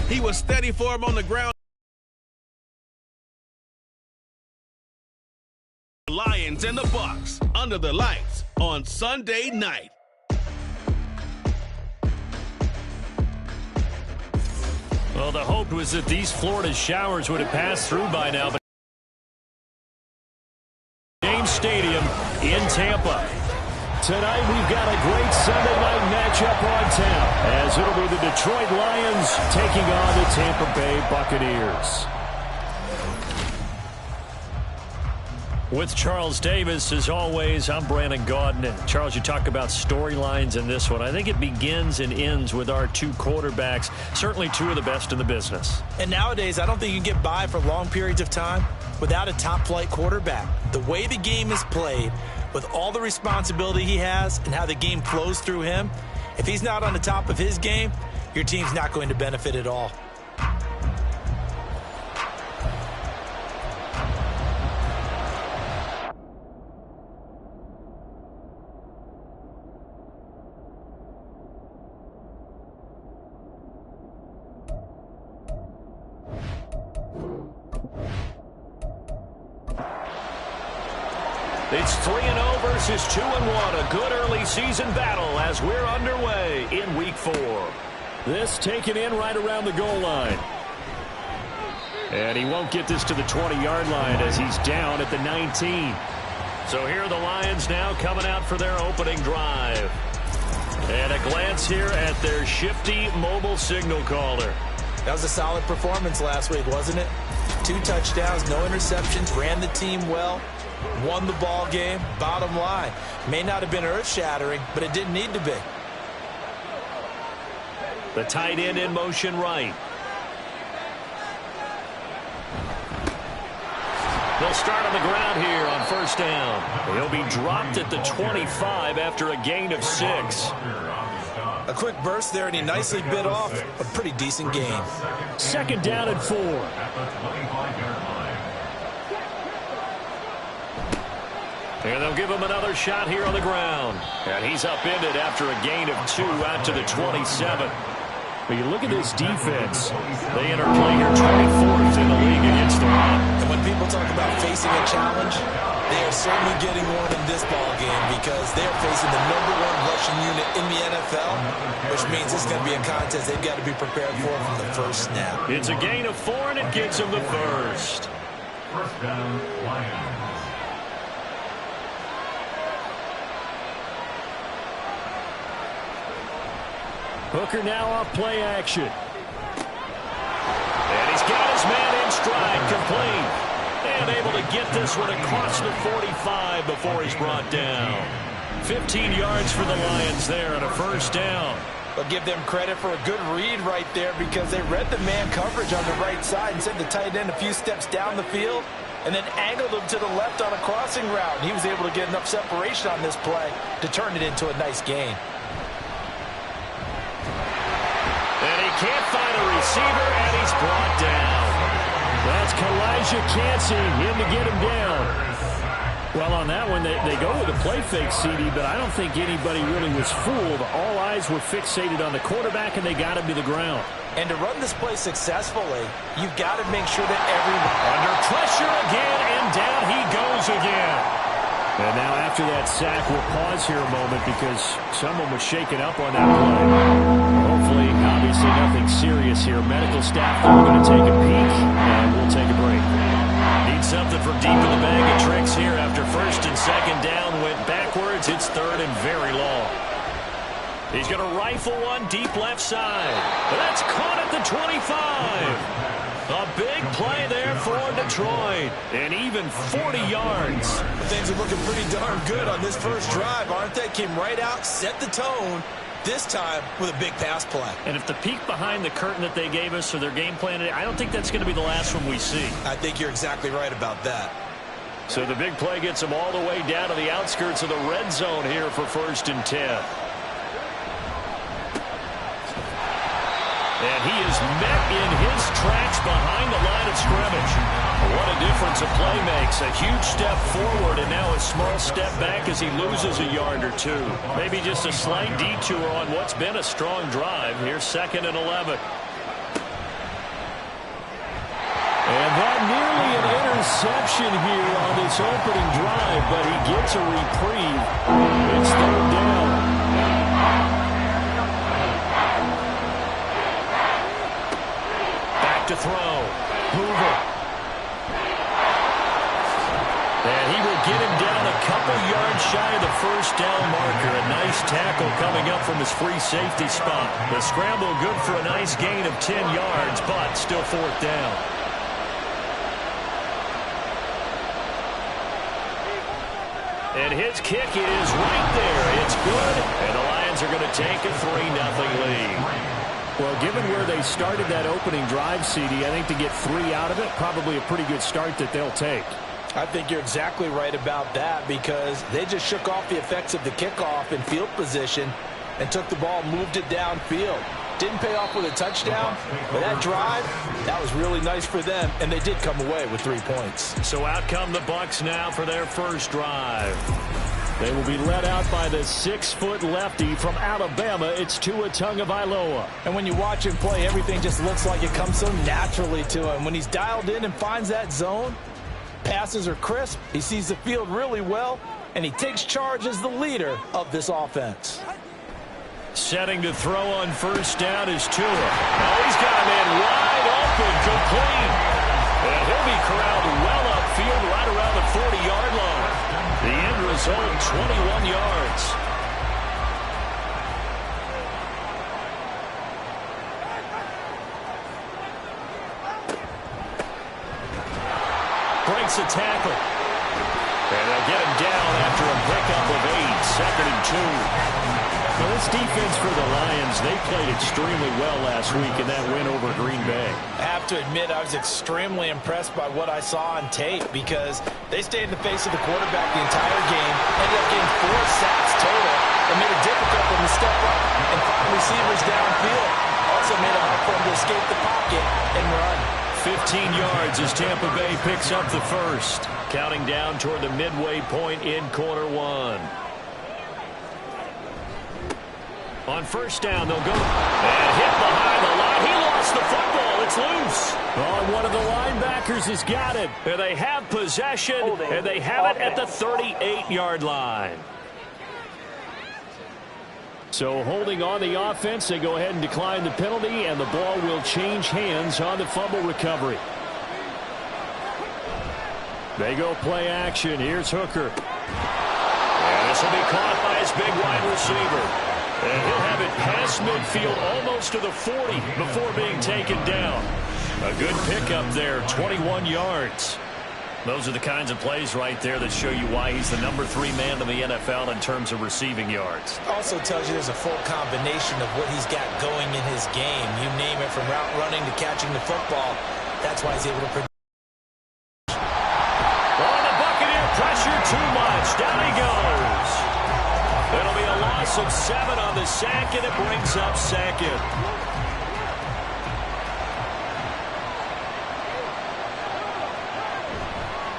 He was steady for him on the ground. Lions and the Bucs under the lights on Sunday night. Well, the hope was that these Florida showers would have passed through by now. But James Stadium in Tampa. Tonight we've got a great Sunday night matchup on tap, as it'll be the Detroit Lions taking on the Tampa Bay Buccaneers. With Charles Davis, as always, I'm Brandon Gaudin. And Charles, you talk about storylines in this one. I think it begins and ends with our two quarterbacks, certainly two of the best in the business. And nowadays, I don't think you can get by for long periods of time without a top-flight quarterback. The way the game is played, with all the responsibility he has and how the game flows through him, if he's not on the top of his game, your team's not going to benefit at all. It's 3-0 versus 2-1. A good early season battle as we're underway in Week 4. This taken in right around the goal line. And he won't get this to the 20-yard line as he's down at the 19. So here are the Lions now coming out for their opening drive. And a glance here at their shifty mobile signal caller. That was a solid performance last week, wasn't it? 2 touchdowns, no interceptions, ran the team well. Won the ball game. Bottom line, may not have been earth-shattering, but it didn't need to be. The tight end in motion right. They'll start on the ground here on first down. He'll be dropped at the 25 after a gain of 6. A quick burst there, and he nicely bit off a pretty decent gain. Second down and 4. And they'll give him another shot here on the ground. And he's upended after a gain of 2 out to the 27. But you look at this defense. They enter play here 24th in the league against the run. And when people talk about facing a challenge, they are certainly getting one in this ball game because they are facing the #1 rushing unit in the NFL, which means it's going to be a contest they've got to be prepared for from the first snap. It's a gain of 4, and it gets them the first. First down, Lions. Hooker now off play action. And he's got his man in stride, complete. And able to get this one across the 45 before he's brought down. 15 yards for the Lions there on a first down. I'll give them credit for a good read right there because they read the man coverage on the right side and sent the tight end a few steps down the field and then angled him to the left on a crossing route. He was able to get enough separation on this play to turn it into a nice gain. And he can't find a receiver, and he's brought down. That's Kalijah Cansey in to get him down. Well, on that one, they go with a play fake, CD, but I don't think anybody really was fooled. All eyes were fixated on the quarterback, and they got him to the ground. And to run this play successfully, you've got to make sure that everyone... Under pressure again, and down he goes again. And now after that sack, we'll pause here a moment because someone was shaken up on that play. Hopefully, obviously nothing serious here. Medical staff are going to take a peek, and we'll take a break. Need something from deep in the bag of tricks here after first and second down went backwards. It's third and very long. He's going to rifle one deep left side. That's caught at the 25. A big play there for Detroit. And even 40 yards. Things are looking pretty darn good on this first drive, aren't they? Came right out, set the tone, this time with a big pass play. And if the peek behind the curtain that they gave us for their game plan, I don't think that's going to be the last one we see. I think you're exactly right about that. So the big play gets them all the way down to the outskirts of the red zone here for first and 10. And he is met in his tracks behind the line of scrimmage. What a difference a play makes. A huge step forward and now a small step back as he loses a yard or 2. Maybe just a slight detour on what's been a strong drive. Here's second and 11. interception here on this opening drive, but he gets a reprieve. It's third down. Back to throw. Hoover. And he will get him down a couple yards shy of the first down marker. A nice tackle coming up from his free safety spot. The scramble good for a nice gain of 10 yards, but still fourth down. And his kick is right there. It's good, and the Lions are going to take a 3-0 lead. Well, given where they started that opening drive, CD, I think to get 3 out of it, probably a pretty good start that they'll take. I think you're exactly right about that because they just shook off the effects of the kickoff in field position and took the ball, moved it downfield. Didn't pay off with a touchdown, but that drive, that was really nice for them, and they did come away with 3 points. So out come the Bucs now for their first drive. They will be led out by the 6-foot lefty from Alabama. It's Tua Tagovailoa. And when you watch him play, everything just looks like it comes so naturally to him. When he's dialed in and finds that zone, passes are crisp, he sees the field really well, and he takes charge as the leader of this offense. Setting to throw on first down is Tua. Oh, he's got a man wide open, complete. And he'll be corralled well upfield right around the 40-yard line. The end result, 21 yards. Breaks a tackle. And they'll get him down after a pickup of 8, 2nd and 2. Well, this defense for the Lions, they played extremely well last week in that win over Green Bay. I have to admit, I was extremely impressed by what I saw on tape because they stayed in the face of the quarterback the entire game, ended up getting 4 sacks total, and made it difficult for him to step up and find receivers downfield. Also made it hard for him to escape the pocket and run. 15 yards as Tampa Bay picks up the first. Counting down toward the midway point in quarter 1. On first down, they'll go and hit behind the line. He lost the football. It's loose. Oh, one of the linebackers has got it. And they have possession, and they have it at the 38-yard line. So holding on the offense, they go ahead and decline the penalty, and the ball will change hands on the fumble recovery. They go play action. Here's Hooker. And this will be caught by his big wide receiver. And he'll have it past midfield almost to the 40 before being taken down. A good pickup there, 21 yards. Those are the kinds of plays right there that show you why he's the number 3 man in the NFL in terms of receiving yards. Also tells you there's a full combination of what he's got going in his game. You name it, from route running to catching the football. That's why he's able to produce. Oh, the Buccaneer pressure too much. Down he goes. It'll be a loss of 7 on the sack, and it brings up 2nd.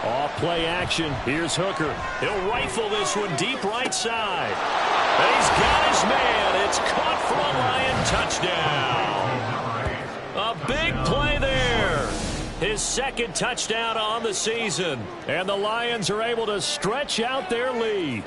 Off play action. Here's Hooker. He'll rifle this one deep right side. And he's got his man. It's caught for a Lion touchdown. A big play there. His 2nd touchdown on the season. And the Lions are able to stretch out their lead.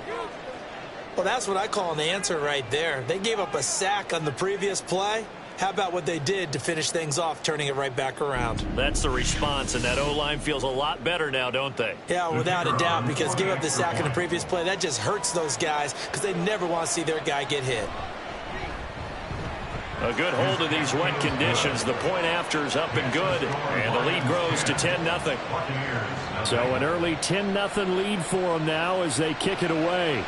Well, that's what I call an answer right there. They gave up a sack on the previous play. How about what they did to finish things off, turning it right back around? That's the response, and that O-line feels a lot better now, don't they? Yeah, without a doubt, because give up the sack in the previous play, that just hurts those guys because they never want to see their guy get hit. A good hold of these wet conditions. The point after is up and good, and the lead grows to 10-0. So an early 10-0 lead for them now as they kick it away.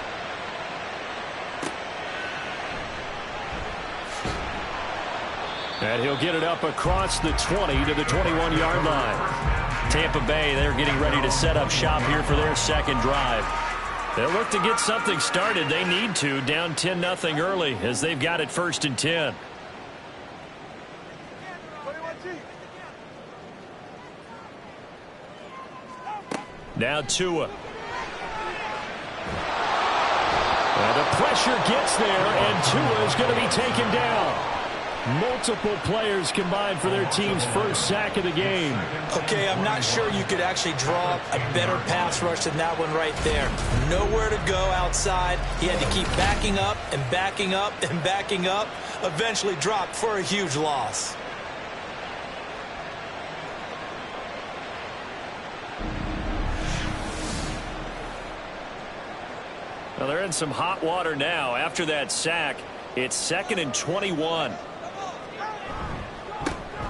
And he'll get it up across the 20 to the 21-yard line. Tampa Bay, they're getting ready to set up shop here for their 2nd drive. They'll look to get something started. They need to, down 10-0 early as they've got it 1st and 10. Now Tua. And the pressure gets there, and Tua is going to be taken down. Multiple players combined for their team's first sack of the game. Okay, I'm not sure you could actually draw up a better pass rush than that one right there. Nowhere to go outside. He had to keep backing up and backing up and backing up. Eventually dropped for a huge loss. Well, they're in some hot water now. After that sack, it's 2nd and 21.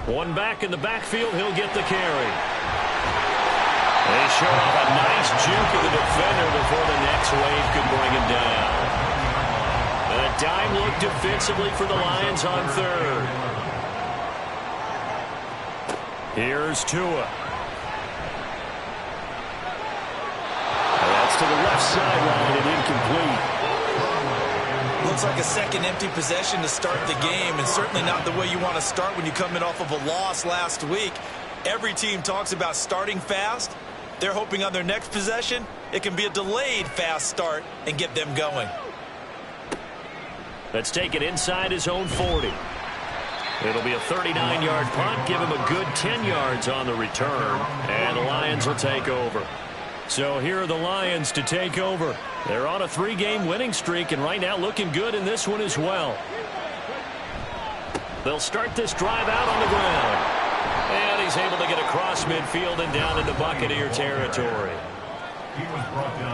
One back in the backfield, he'll get the carry. They show off a nice juke of the defender before the next wave could bring him down. And a dime look defensively for the Lions on 3rd. Here's Tua. That's to the left sideline and incomplete. Looks like a second empty possession to start the game, and certainly not the way you want to start when you come in off of a loss last week. Every team talks about starting fast. They're hoping on their next possession it can be a delayed fast start and get them going. Let's take it inside his own 40. It'll be a 39-yard punt, give him a good 10 yards on the return, and the Lions will take over. So here are the Lions to take over. They're on a 3-game winning streak, and right now looking good in this one as well. They'll start this drive out on the ground. And he's able to get across midfield and down into Buccaneer territory.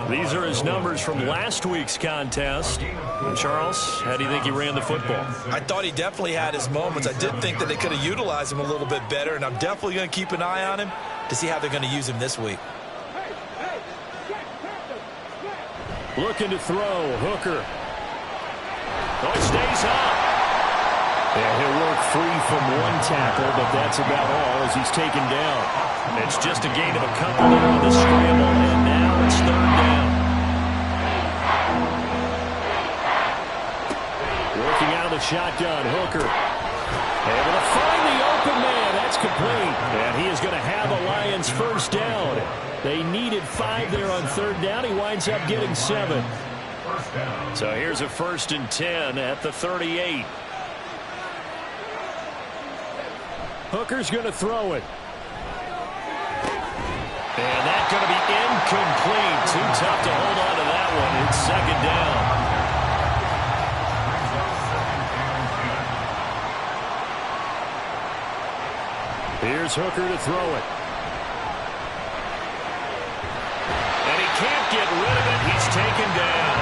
These are his numbers from last week's contest. And Charles, how do you think he ran the football? I thought he definitely had his moments. I did think that they could have utilized him a little bit better, and I'm definitely going to keep an eye on him to see how they're going to use him this week. Looking to throw, Hooker. Oh, it stays up. And he'll work free from one tackle, but that's about all as he's taken down. It's just a gain of a couple there on the scramble, and now it's 3rd down. Working out of the shotgun, Hooker. Able to find the open man. That's complete. And he is going to have a Lions first down. They needed 5 there on 3rd down. He winds up getting 7. So here's a 1st and 10 at the 38. Hooker's going to throw it. And that's going to be incomplete. Too tough to hold on to that one. It's 2nd down. Here's Hooker to throw it. And he can't get rid of it. He's taken down.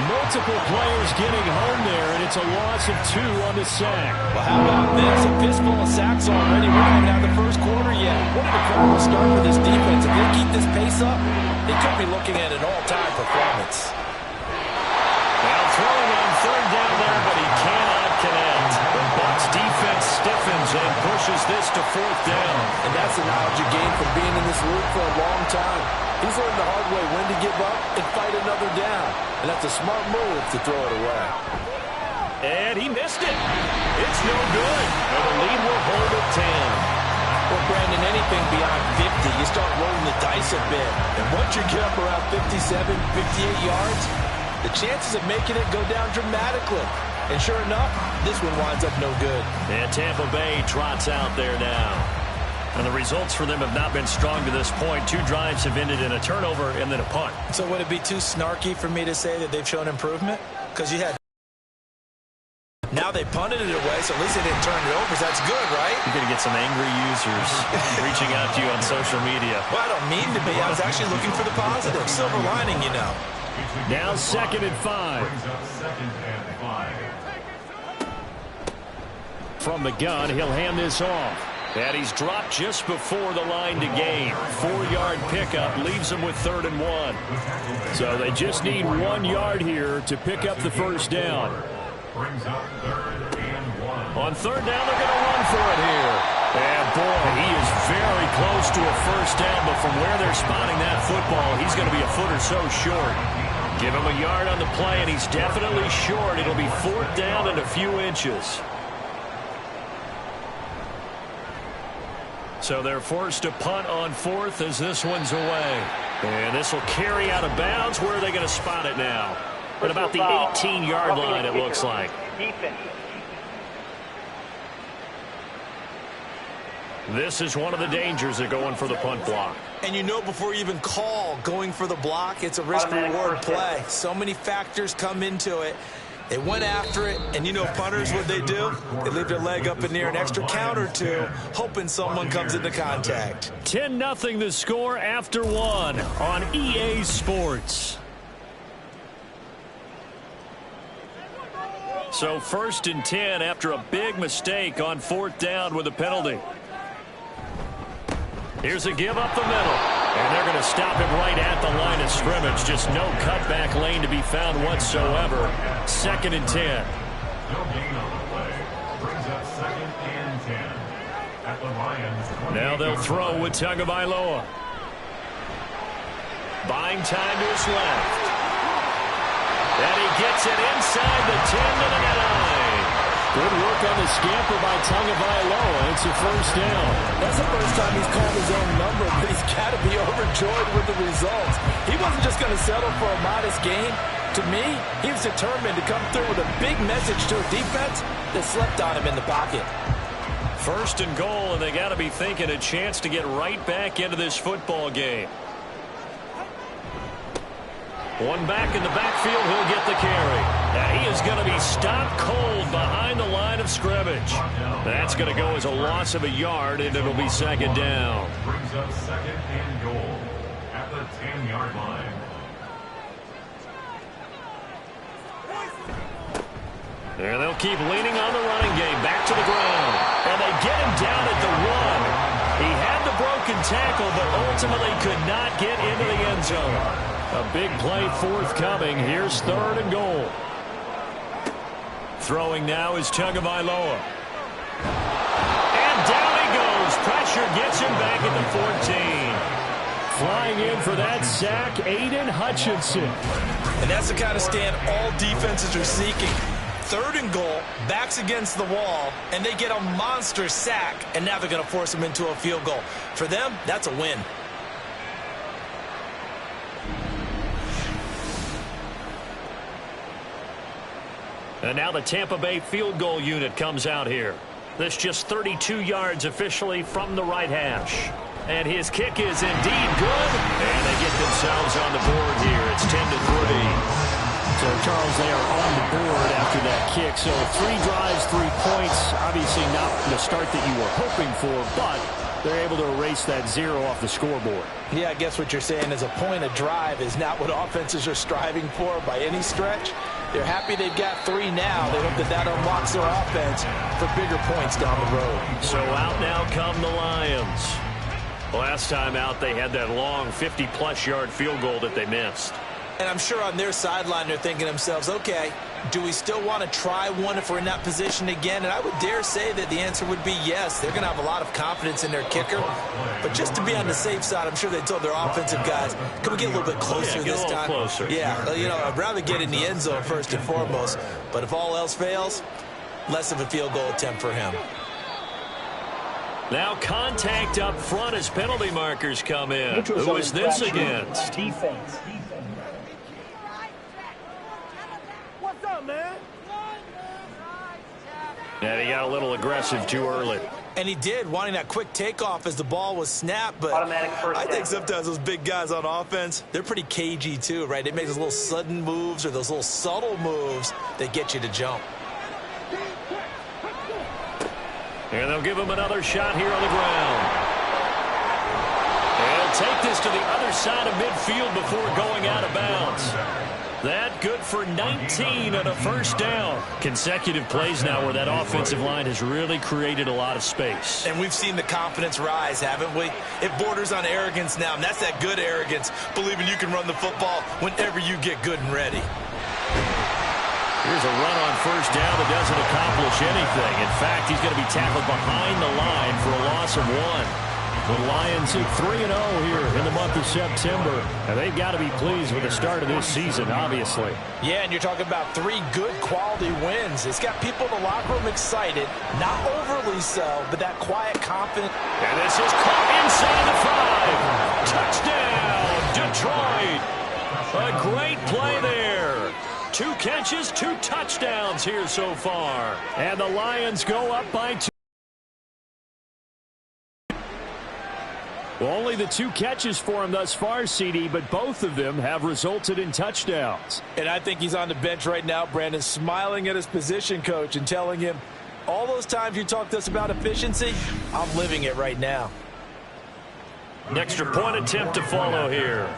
Multiple players getting home there, and it's a loss of 2 on the sack. Well, how about this? A fistful of sacks already. We're not even out of the first quarter yet. What an incredible start for this defense. If they keep this pace up, they could be looking at an all-time performance. Now throwing on 3rd down there, but he cannot connect. The Bucs defense stiffens and pushes this to 4th down. And that's a knowledge you gain from being in this league for a long time. He's learned the hard way when to give up and fight another down. And that's a smart move to throw it away. And he missed it. It's no good. And the lead will hold at 10. Well, Brandon, anything beyond 50, you start rolling the dice a bit. And once you get up around 57, 58 yards, the chances of making it go down dramatically. And sure enough, this one winds up no good. And Tampa Bay trots out there now. And the results for them have not been strong to this point. 2 drives have ended in a turnover and then a punt. So would it be too snarky for me to say that they've shown improvement? Because you had... Now they punted it away, so at least they didn't turn it over. So that's good, right? You're going to get some angry users reaching out to you on social media. Well, I don't mean to be. I was actually looking for the positive. Silver lining, you know. Now 2nd and 5. From the gun, he'll hand this off. And he's dropped just before the line to gain. 4-yard pickup leaves him with 3rd and 1. So they just need 1 yard here to pick up the first down. On 3rd down, they're going to run for it here. And boy, he is very close to a first down, but from where they're spotting that football, he's going to be a foot or so short. Give him a yard on the play, and he's definitely short. It'll be 4th down and a few inches. So they're forced to punt on 4th as this one's away. And this will carry out of bounds. Where are they going to spot it now? At about the 18-yard line, it looks like. This is one of the dangers of going for the punt block. And you know before you even call going for the block, it's a risk-reward play. So many factors come into it. They went after it, and you know punters, what they do? They leave their leg up in the air an extra count or two, hoping someone comes into contact. 10-0 the score after one on EA Sports. So 1st and 10 after a big mistake on 4th down with a penalty. Here's a give up the middle. And they're going to stop it right at the line of scrimmage. Just no cutback lane to be found whatsoever. 2nd and 10. No gain on the play. Brings up 2nd and 10. At the Lions. Now they'll throw with Tagovailoa. Buying time to his left. And he gets it inside the 10 to the 9. Good work on the scamper by Tagovailoa. It's a 1st down. That's the first time he's called his own number, but he's got to be overjoyed with the results. He wasn't just going to settle for a modest gain. To me, he was determined to come through with a big message to a defense that slept on him in the pocket. 1st and goal, and they got to be thinking a chance to get right back into this football game. One back in the backfield, he'll get the carry. Now he is going to be stopped cold behind the line of scrimmage. That's going to go as a loss of a yard, and it'll be 2nd down. Brings up 2nd and goal at the 10-yard line. And they'll keep leaning on the running game. Back to the ground. And they get him down at the 1. He had the broken tackle, but ultimately could not get into the end zone. A big play forthcoming. Here's 3rd and goal. Throwing now is Tagovailoa. And down he goes. Pressure gets him back at the 14. Flying in for that sack, Aiden Hutchinson. And that's the kind of stand all defenses are seeking. 3rd and goal, backs against the wall, and they get a monster sack, and now they're going to force him into a field goal. For them, that's a win. And now the Tampa Bay field goal unit comes out here. This just 32 yards officially from the right hash. And his kick is indeed good. And they get themselves on the board here. It's 10-3. So, Charles, they are on the board after that kick. So 3 drives, 3 points. Obviously not the start that you were hoping for, but they're able to erase that 0 off the scoreboard. Yeah, I guess what you're saying is a point of drive is not what offenses are striving for by any stretch. They're happy they've got 3 now. They hope that that unlocks their offense for bigger points down the road. So out now come the Lions. Last time out, they had that long 50-plus yard field goal that they missed. And I'm sure on their sideline they're thinking to themselves, okay, do we still want to try one if we're in that position again? And I would dare say that the answer would be yes. They're going to have a lot of confidence in their kicker. But just to be on the safe side, I'm sure they told their offensive guys, can we get a little bit closer this time? Closer. Yeah, you know, I'd rather get in the end zone first and foremost. But if all else fails, less of a field goal attempt for him. Now contact up front as penalty markers come in. Who is this against? Defense. What's up, man? And he got a little aggressive too early. And he did, wanting that quick takeoff as the ball was snapped. But Automatic first I think down. sometimes those big guys on offense, they're pretty cagey too, right? They make those little sudden moves or those little subtle moves that get you to jump. And they'll give him another shot here on the ground. And he'll take this to the other side of midfield before going out of bounds. That good for 19 on a 1st down. Consecutive plays now where that offensive line has really created a lot of space. And we've seen the confidence rise, haven't we? It borders on arrogance now, and that's that good arrogance, believing you can run the football whenever you get good and ready. Here's a run on 1st down that doesn't accomplish anything. In fact, he's going to be tackled behind the line for a loss of 1. The Lions at 3-0 here in the month of September. And they've got to be pleased with the start of this season, obviously. Yeah, and you're talking about 3 good quality wins. It's got people in the locker room excited, not overly so, but that quiet confidence. And this is caught inside the 5. Touchdown, Detroit. A great play there. 2 catches, 2 touchdowns here so far. And the Lions go up by 2. Well, only the 2 catches for him thus far, CD, but both of them have resulted in touchdowns. And I think he's on the bench right now, Brandon, smiling at his position coach and telling him, all those times you talked to us about efficiency, I'm living it right now. An extra point attempt to follow here.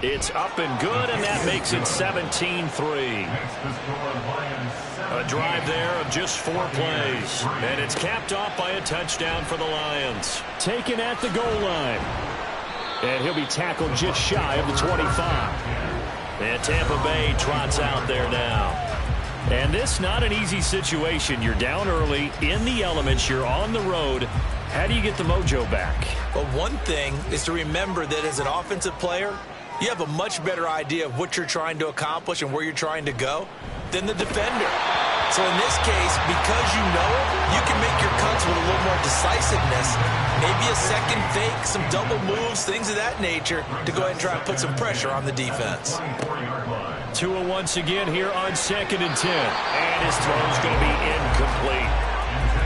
It's up and good, and that makes it 17-3. A drive there of just 4 plays. And it's capped off by a touchdown for the Lions. Taken at the goal line. And he'll be tackled just shy of the 25. And Tampa Bay trots out there now. And this not an easy situation. You're down early, in the elements, you're on the road. How do you get the mojo back? Well, one thing is to remember that as an offensive player, you have a much better idea of what you're trying to accomplish and where you're trying to go than the defender. So in this case, because you know it, you can make your cuts with a little more decisiveness, maybe a second fake, some double moves, things of that nature, to go ahead and try and put some pressure on the defense. Tua once again here on 2nd and 10. And his throw's going to be incomplete.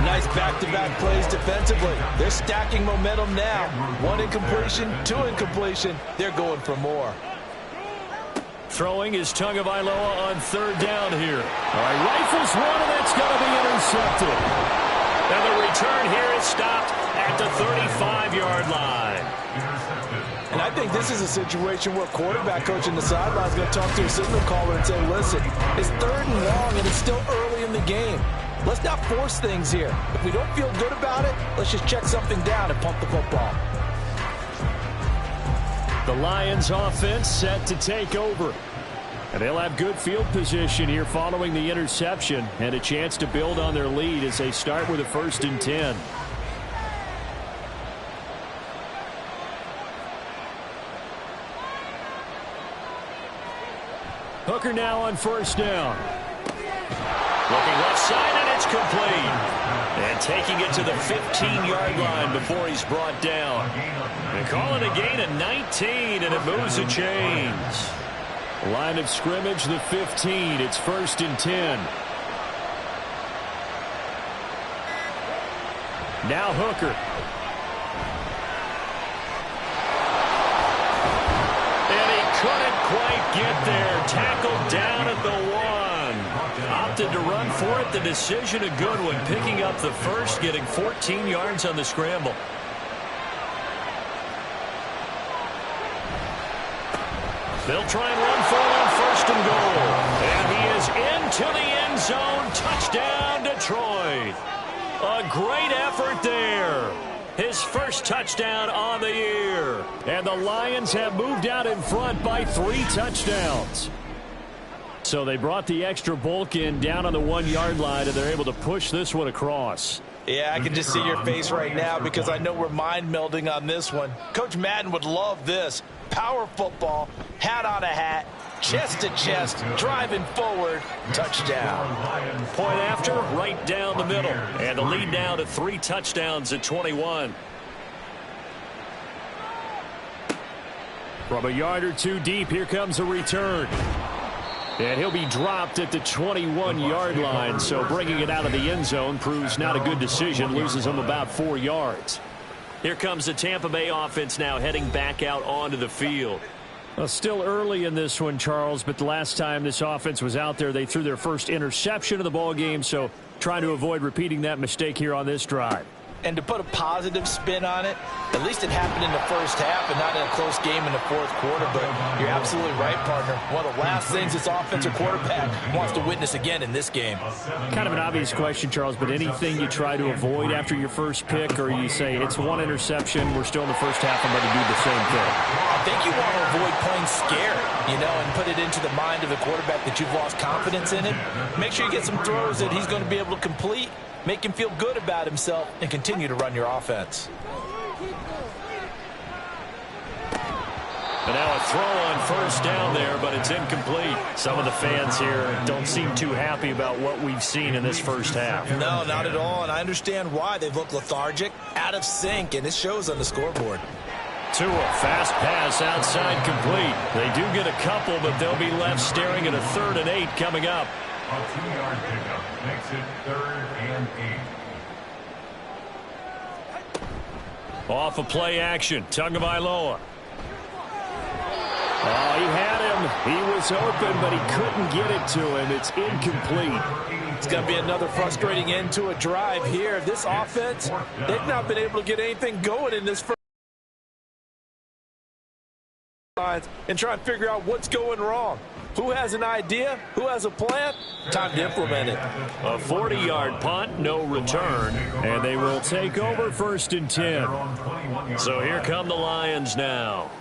Nice back-to-back plays defensively. They're stacking momentum now. 1 incompletion, 2 incompletion. They're going for more. Throwing is Tagovailoa on 3rd down here. All right, rifles one, and that's going to be intercepted. And the return here is stopped at the 35-yard line. And I think this is a situation where quarterback coach in the sideline is going to talk to a signal caller and say, listen, it's 3rd and long, and it's still early in the game. Let's not force things here. If we don't feel good about it, let's just check something down and pump the football. The Lions offense set to take over. And they'll have good field position here following the interception and a chance to build on their lead as they start with a 1st and 10. Hooker now on 1st down. Looking left side, and it's complete. And taking it to the 15-yard line before he's brought down. And calling a gain of 19, and it moves the chains. Line of scrimmage, the 15. It's 1st and 10. Now Hooker. And he couldn't quite get there. Tackled down at the 1. Opted to run for it. The decision a good one. Picking up the first, getting 14 yards on the scramble. They'll try and run for it on 1st and goal. And he is into the end zone. Touchdown, Detroit. A great effort there. His first touchdown on the year. And the Lions have moved out in front by 3 touchdowns. So they brought the extra bulk in down on the 1-yard line, and they're able to push this one across. Yeah, I can just see your face right now because I know we're mind melding on this one. Coach Madden would love this. Power football, hat on a hat, chest to chest, driving forward, touchdown. Point after, right down the middle. And the lead now to 3 touchdowns at 21. From a yard or 2 deep, here comes a return. And he'll be dropped at the 21-yard line, so bringing it out of the end zone proves not a good decision, loses him about 4 yards. Here comes the Tampa Bay offense now heading back out onto the field. Well, still early in this one, Charles, but the last time this offense was out there, they threw their first interception of the ball game, so trying to avoid repeating that mistake here on this drive. And to put a positive spin on it, at least it happened in the first half and not in a close game in the 4th quarter. But you're absolutely right, partner. One of the last things this offensive quarterback wants to witness again in this game. Kind of an obvious question, Charles, but anything you try to avoid after your first pick, or you say it's 1 interception, we're still in the first half, I'm going to do the same thing? I think you want to avoid playing scared, and put it into the mind of the quarterback that you've lost confidence in him. Make sure you get some throws that he's going to be able to complete. Make him feel good about himself and continue to run your offense. And now a throw on 1st down there, but it's incomplete. Some of the fans here don't seem too happy about what we've seen in this first half. No, not at all, and I understand why. They've looked lethargic, out of sync, and it shows on the scoreboard. Tua, fast pass outside complete. They do get a couple, but they'll be left staring at a 3rd and 8 coming up. A 2-yard pickup makes it 3rd and 8. Off of play action, Tagovailoa. Oh, he had him. He was open, but he couldn't get it to him. It's incomplete. It's going to be another frustrating end to a drive here. This offense, they've not been able to get anything going in this first lines and try and figure out what's going wrong. Who has an idea? Who has a plan? Time to implement it. A 40-yard punt, no return, and they will take over 1st and 10. So here come the Lions now.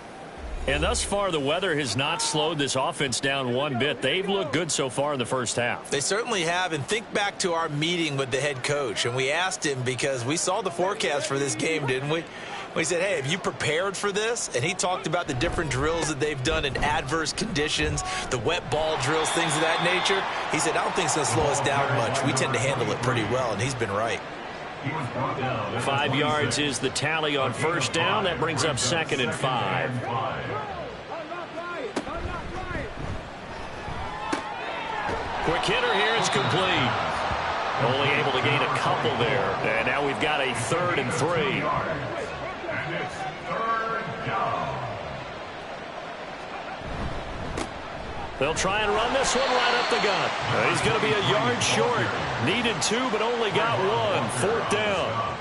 And thus far, the weather has not slowed this offense down one bit. They've looked good so far in the first half. They certainly have, and think back to our meeting with the head coach, and we asked him because we saw the forecast for this game, didn't we? We said, hey, have you prepared for this? And he talked about the different drills that they've done in adverse conditions, the wet ball drills, things of that nature. He said, I don't think it's going to slow us down much. We tend to handle it pretty well, and he's been right. 5 yards is the tally on 1st down. That brings up 2nd and 5. Quick hitter here. It's complete. Only able to gain a couple there. And now we've got a 3rd and 3. And it's 3rd down. They'll try and run this one right up the gut. He's going to be a yard short. Needed 2, but only got 1. 4th down.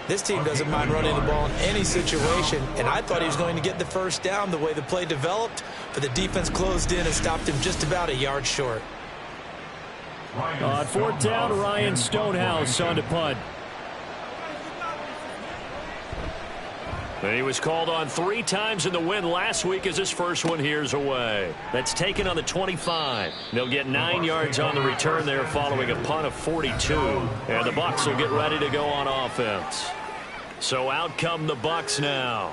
This team doesn't mind running the ball in any situation, and I thought he was going to get the 1st down the way the play developed, but the defense closed in and stopped him just about a yard short. On 4th down, Ryan Stonehouse on to punt. He was called on 3 times in the win last week as his first one here's away. That's taken on the 25. They'll get 9 yards on the return there following a punt of 42. And the Bucs will get ready to go on offense. So out come the Bucs now.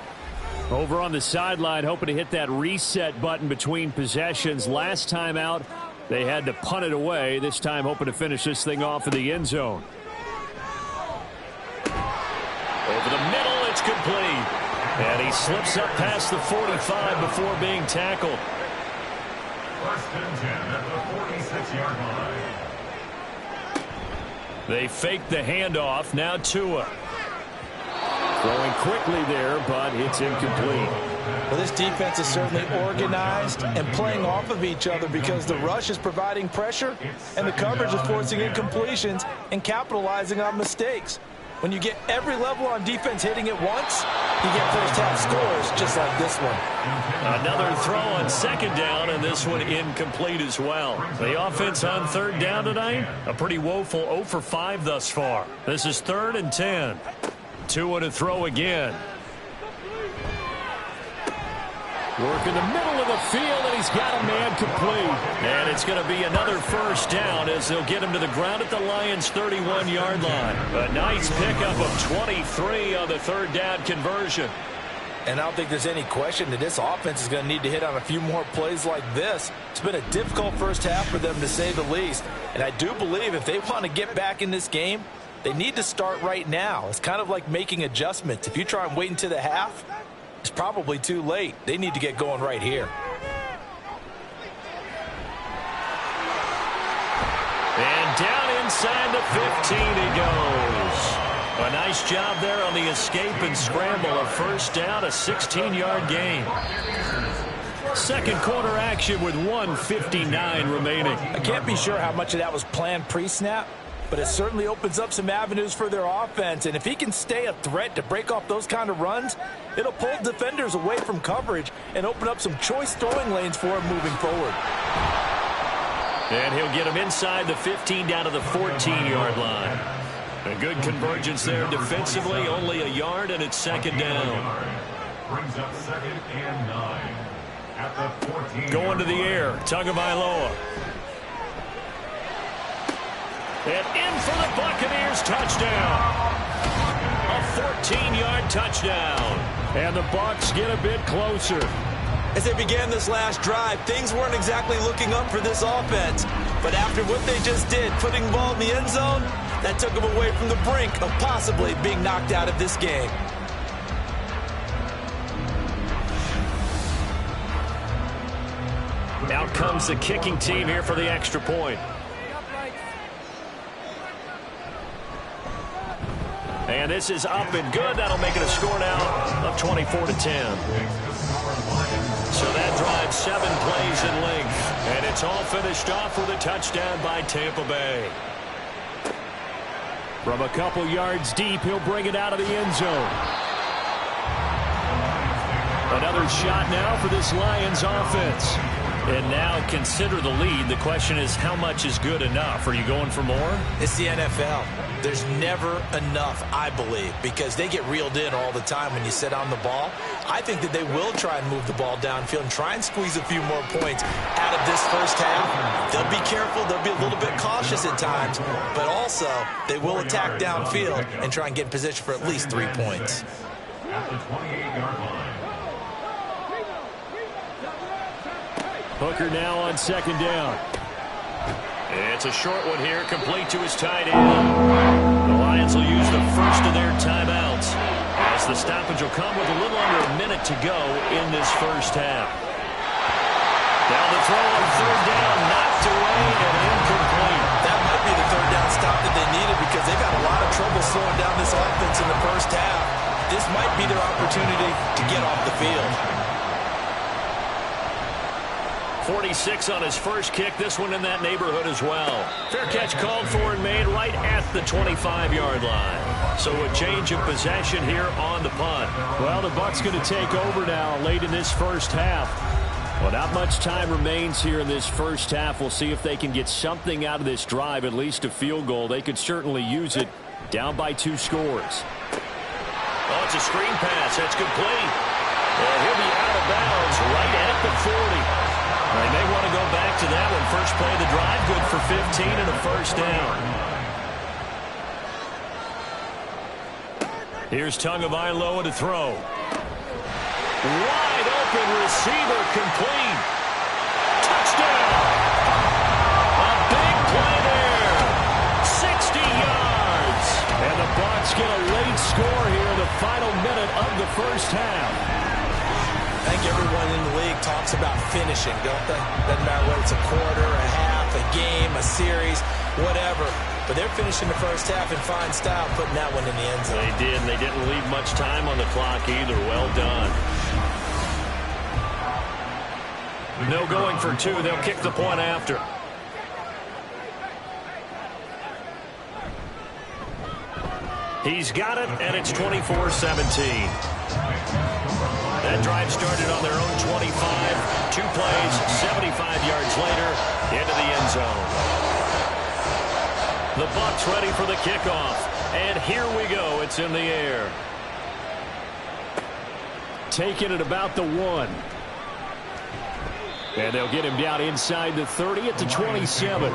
Over on the sideline, hoping to hit that reset button between possessions. Last time out, they had to punt it away. This time hoping to finish this thing off in the end zone. Over the middle, it's complete. And he slips up past the 45 before being tackled. 1st and 10 at the 46-yard line. They fake the handoff. Now Tua. Throwing quickly there, but it's incomplete. Well, this defense is certainly organized and playing off of each other because the rush is providing pressure and the coverage is forcing incompletions and capitalizing on mistakes. When you get every level on defense hitting it once, you get first-half scores just like this one. Another throw on 2nd down, and this one incomplete as well. The offense on 3rd down tonight, a pretty woeful 0 for 5 thus far. This is 3rd and 10. Tua to throw again. Work in the middle of the field, and he's got a man complete. And it's going to be another 1st down as they'll get him to the ground at the Lions' 31-yard line. A nice pickup of 23 on the 3rd down conversion. And I don't think there's any question that this offense is going to need to hit on a few more plays like this. It's been a difficult first half for them, to say the least. And I do believe if they want to get back in this game, they need to start right now. It's kind of like making adjustments. If you try and wait until the half, it's probably too late. They need to get going right here. And down inside the 15 he goes. A nice job there on the escape and scramble. A 1st down, a 16-yard gain. 2nd quarter action with 1:59 remaining. I can't be sure how much of that was planned pre-snap, but it certainly opens up some avenues for their offense. And if he can stay a threat to break off those kind of runs, it'll pull defenders away from coverage and open up some choice throwing lanes for him moving forward. And he'll get him inside the 15 down to the 14-yard line. A good convergence there defensively, only a yard, and it's 2nd down. Brings up 2nd and 9 at the 14. Going to the air, Tagovailoa. And in for the Buccaneers, touchdown. A 14-yard touchdown. And the Bucs get a bit closer. As they began this last drive, things weren't exactly looking up for this offense. But after what they just did, putting the ball in the end zone, that took them away from the brink of possibly being knocked out of this game. Out comes the kicking team here for the extra point. And this is up and good. That'll make it a score now of 24-10. So that drives 7 plays in length. And it's all finished off with a touchdown by Tampa Bay. From a couple yards deep, he'll bring it out of the end zone. Another shot now for this Lions offense. And now consider the lead. The question is, how much is good enough? Are you going for more? It's the NFL. There's never enough, I believe, because they get reeled in all the time when you sit on the ball. I think that they will try and move the ball downfield and try and squeeze a few more points out of this first half. They'll be careful. They'll be a little bit cautious at times, but also they will attack downfield and try and get in position for at least 3 points. At the 28-yard line. Hooker now on second down. It's a short one here, complete to his tight end. The Lions will use the first of their timeouts, as the stoppage will come with a little under a minute to go in this first half. Down the throw on third down, knocked away and incomplete. That might be the third down stop that they needed, because they've had a lot of trouble slowing down this offense in the first half. This might be their opportunity to get off the field. 46 on his first kick, this one in that neighborhood as well. Fair catch called for and made right at the 25-yard line. So a change of possession here on the punt. Well, the Bucs going to take over now late in this first half. Well, not much time remains here in this first half. We'll see if they can get something out of this drive, at least a field goal. They could certainly use it, down by 2 scores. Oh, it's a screen pass. That's complete. And he'll be out of bounds right at the 40. They may want to go back to that one. First play of the drive, good for 15 and a first down. Here's Tagovailoa to throw. Wide open receiver, complete. Touchdown! A big play there. 60 yards. And the Bucs get a late score here in the final minute of the first half. I think everyone in the league talks about finishing, don't they? Doesn't matter whether it's a quarter, a half, a game, a series, whatever. But they're finishing the first half in fine style, putting that one in the end zone. They did, and they didn't leave much time on the clock either. Well done. No going for 2. They'll kick the point after. He's got it, and it's 24-17. That drive started on their own 25. 2 plays, 75 yards later, into the end zone. The Bucs ready for the kickoff. And here we go. It's in the air. Taking it about the 1. And they'll get him down inside the 30 at the 27.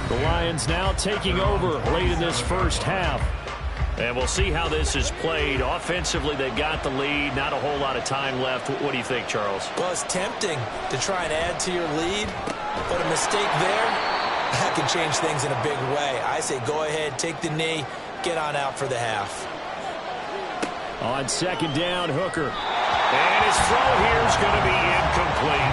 The Lions now taking over late in this first half. And we'll see how this is played. Offensively, they got the lead. Not a whole lot of time left. What do you think, Charles? Well, it's tempting to try and add to your lead, but a mistake there, that can change things in a big way. I say go ahead, take the knee, get on out for the half. On second down, Hooker. And his throw here is going to be incomplete.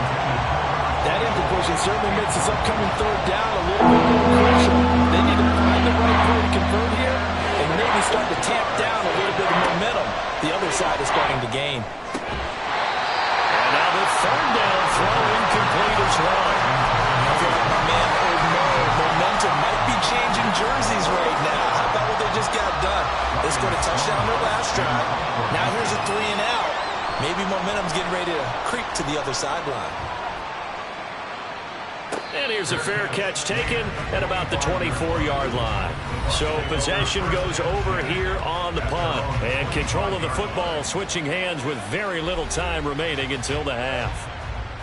That incompletion certainly makes this upcoming third down a little bit more crucial. They need to find the right play to convert here, and maybe start to tamp down a little bit of momentum. The other side is starting to gain. And now the third down throw incomplete as well. I feel like my man momentum might be changing jerseys right now. How about what they just got done? They scored a touchdown on their last drive. Now here's a 3 and out. Maybe momentum's getting ready to creep to the other sideline. And here's a fair catch taken at about the 24-yard line. So possession goes over here on the punt. And control of the football switching hands with very little time remaining until the half.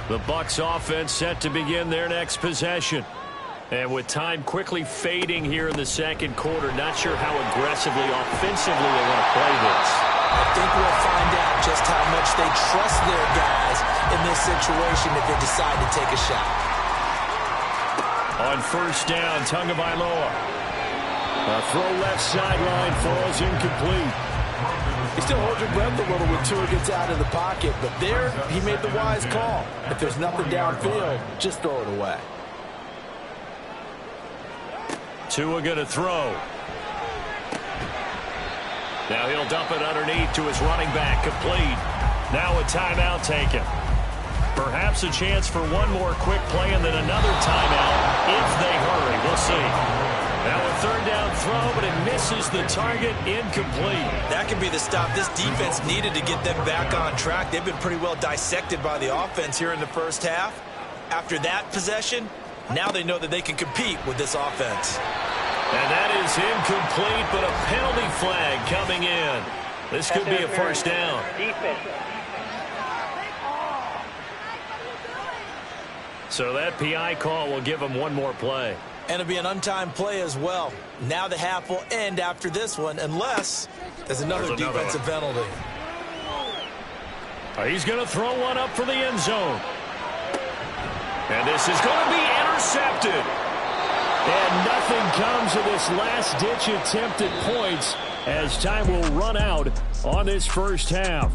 The Bucs offense set to begin their next possession. And with time quickly fading here in the second quarter, not sure how aggressively, offensively they want to play this. I think we'll find out just how much they trust their guys in this situation if they decide to take a shot. On first down, Tagovailoa. A throw left sideline falls incomplete. You still hold your breath a little when Tua gets out of the pocket, but there he made the wise call. If there's nothing downfield, just throw it away. Tua going to throw. Now he'll dump it underneath to his running back, complete. Now a timeout taken. Perhaps a chance for one more quick play and then another timeout if they hurry. We'll see. Now a third down throw, but it misses the target, incomplete. That could be the stop this defense needed to get them back on track. They've been pretty well dissected by the offense here in the first half. After that possession, now they know that they can compete with this offense. And that is incomplete, but a penalty flag coming in. This could be a first down. So that PI call will give them one more play. And it'll be an untimed play as well. Now the half will end after this one, unless there's another defensive penalty. He's going to throw one up for the end zone. And this is going to be intercepted. And nothing comes of this last-ditch attempt at points as time will run out on this first half.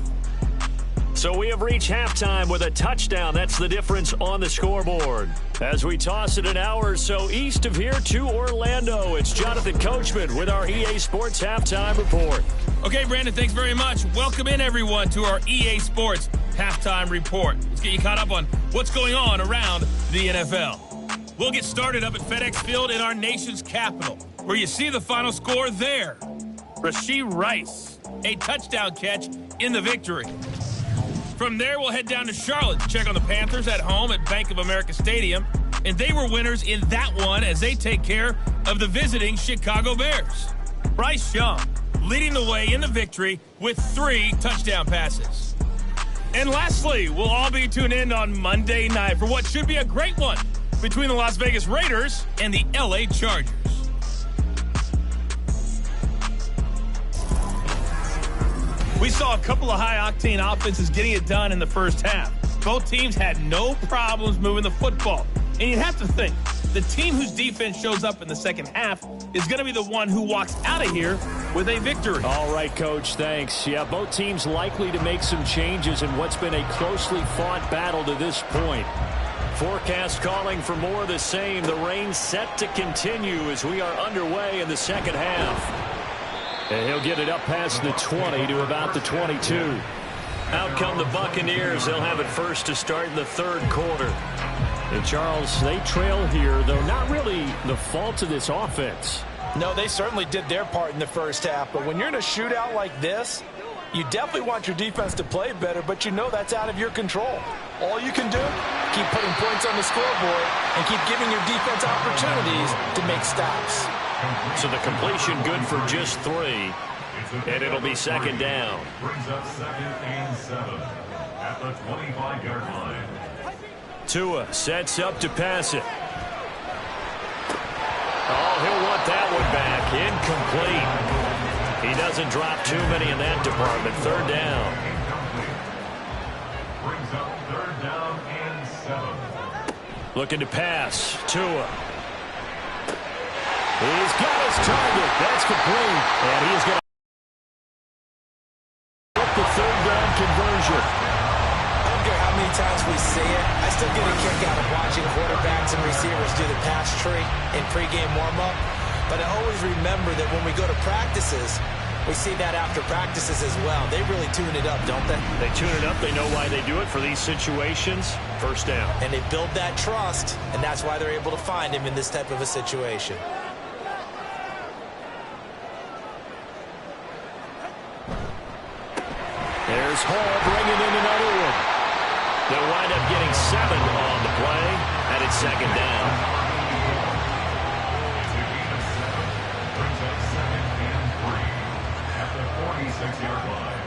So we have reached halftime with a touchdown. That's the difference on the scoreboard. As we toss it an hour or so east of here to Orlando, it's Jonathan Coachman with our EA Sports Halftime Report. Okay, Brandon, thanks very much. Welcome in, everyone, to our EA Sports Halftime Report. Let's get you caught up on what's going on around the NFL. We'll get started up at FedEx Field in our nation's capital, where you see the final score there. Rashee Rice, a touchdown catch in the victory. From there, we'll head down to Charlotte to check on the Panthers at home at Bank of America Stadium. And they were winners in that one as they take care of the visiting Chicago Bears. Bryce Young leading the way in the victory with 3 touchdown passes. And lastly, we'll all be tuned in on Monday night for what should be a great one between the Las Vegas Raiders and the LA Chargers. We saw a couple of high-octane offenses getting it done in the first half. Both teams had no problems moving the football. And you'd have to think, the team whose defense shows up in the second half is going to be the one who walks out of here with a victory. All right, Coach, thanks. Yeah, both teams likely to make some changes in what's been a closely fought battle to this point. Forecast calling for more of the same. The rain set to continue as we are underway in the second half. And he'll get it up past the 20 to about the 22. Out come the Buccaneers. They'll have it first to start in the third quarter. And Charles, they trail here, though not really the fault of this offense. No, they certainly did their part in the first half. But when you're in a shootout like this, you definitely want your defense to play better, but you know that's out of your control. All you can do, keep putting points on the scoreboard and keep giving your defense opportunities to make stops. So the completion good for just 3, and it'll be second down. Brings up 2nd and 7 at the 25-yard line. Tua sets up to pass it. Oh, he'll want that one back. Incomplete. He doesn't drop too many in that department. Third down. Brings up 3rd down and 7. Looking to pass. Tua. He's got his target. That's complete. And he's going to get the third down conversion. I don't care how many times we see it. I still get a kick out of watching quarterbacks and receivers do the pass tree in pregame warm-up. But I always remember that when we go to practices, we see that after practices as well. They really tune it up, don't they? They tune it up. They know why they do it for these situations. First down. And they build that trust, and that's why they're able to find him in this type of a situation. There's Hall bringing in another one. They'll wind up getting 7 on the play, and it's second down. Brings up 2nd and 3 at the 46-yard line.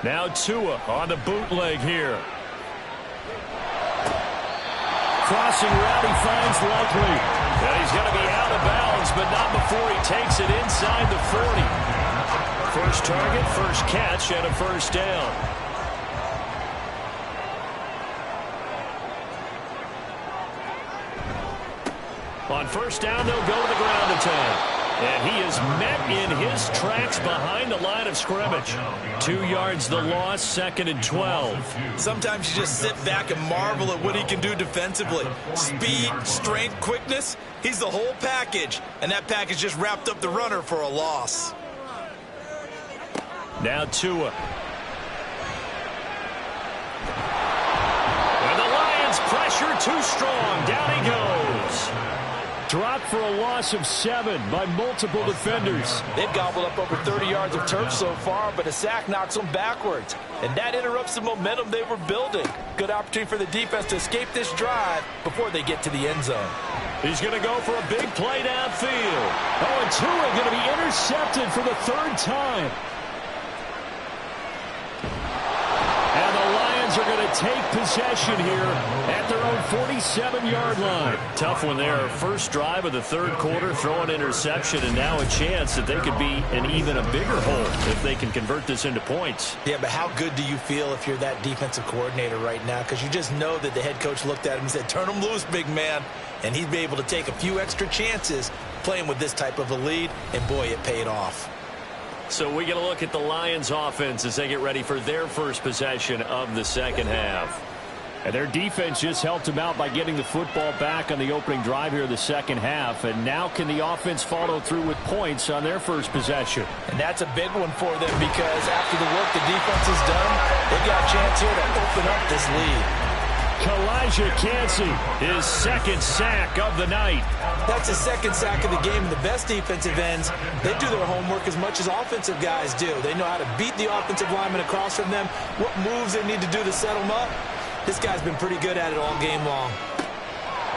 Now Tua on the bootleg here. Crossing route, he finds Likely. And he's going to be out of bounds, but not before he takes it inside the 40. First target, first catch, and a first down. On first down, they'll go to the ground attack. And he is met in his tracks behind the line of scrimmage. 2 yards the loss, 2nd and 12. Sometimes you just sit back and marvel at what he can do defensively. Speed, strength, quickness, he's the whole package. And that package just wrapped up the runner for a loss. Now Tua. And the Lions pressure too strong. Down he goes. Dropped for a loss of 7 by multiple defenders. They've gobbled up over 30 yards of turf so far, but a sack knocks them backwards. And that interrupts the momentum they were building. Good opportunity for the defense to escape this drive before they get to the end zone. He's going to go for a big play downfield. Oh, and Tua going to be intercepted for the 3rd time. And the Lions are going to take possession here at their own 47-yard line. Tough one there. First drive of the 3rd quarter, throw an interception, and now a chance that they could be in even a bigger hole if they can convert this into points. Yeah, but how good do you feel if you're that defensive coordinator right now? Because you just know that the head coach looked at him and said, turn him loose, big man. And he'd be able to take a few extra chances playing with this type of a lead, and boy, it paid off. So we get a look at the Lions offense as they get ready for their first possession of the 2nd half. And their defense just helped them out by getting the football back on the opening drive here of the 2nd half. And now can the offense follow through with points on their first possession? And that's a big one for them because after the work the defense has done, they've got a chance here to open up this lead. Kalijah Kancey, his 2nd sack of the night. That's his 2nd sack of the game. The best defensive ends, they do their homework as much as offensive guys do. They know how to beat the offensive lineman across from them, what moves they need to do to set them up. This guy's been pretty good at it all game long.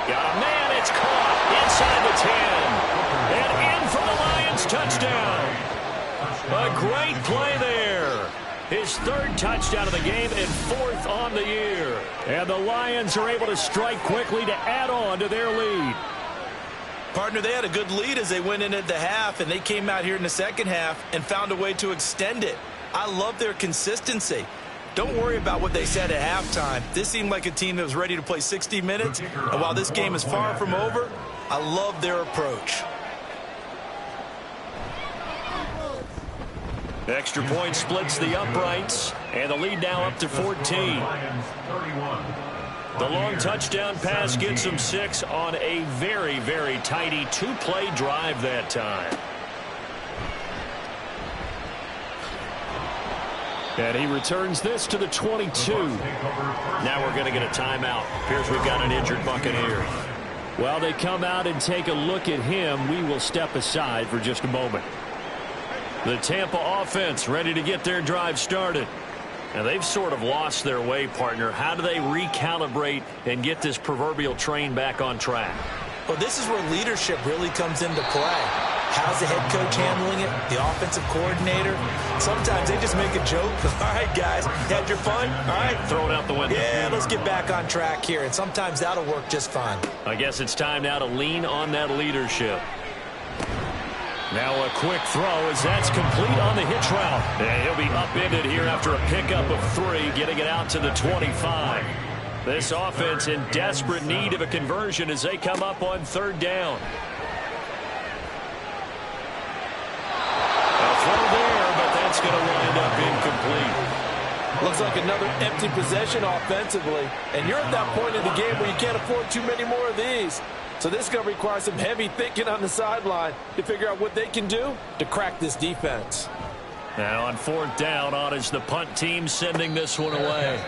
Got a man, it's caught inside the 10. And in for the Lions touchdown. A great play there. His 3rd touchdown of the game and 4th on the year. And the Lions are able to strike quickly to add on to their lead. Partner, they had a good lead as they went in at the half, and they came out here in the 2nd half and found a way to extend it. I love their consistency. Don't worry about what they said at halftime. This seemed like a team that was ready to play 60 minutes, and while this game is far from over, I love their approach. Extra point splits the uprights, and the lead now up to 14. The long touchdown pass gets them 6 on a very, very tidy 2-play drive that time. And he returns this to the 22. Now we're going to get a timeout. Appears we've got an injured Buccaneer. While they come out and take a look at him, we will step aside for just a moment. The Tampa offense ready to get their drive started. Now they've sort of lost their way, partner. How do they recalibrate and get this proverbial train back on track? Well, this is where leadership really comes into play. How's the head coach handling it? The offensive coordinator? Sometimes they just make a joke. All right, guys, had your fun? All right. Throw it out the window. Yeah, let's get back on track here. And sometimes that'll work just fine. I guess it's time now to lean on that leadership. Now a quick throw as that's complete on the hitch route. And he'll be upended here after a pickup of 3, getting it out to the 25. This offense in desperate need of a conversion as they come up on 3rd down. A throw there, but that's going to wind up incomplete. Looks like another empty possession offensively. And you're at that point in the game where you can't afford too many more of these. So this is going to require some heavy thinking on the sideline to figure out what they can do to crack this defense. Now on 4th down, on is the punt team sending this one away.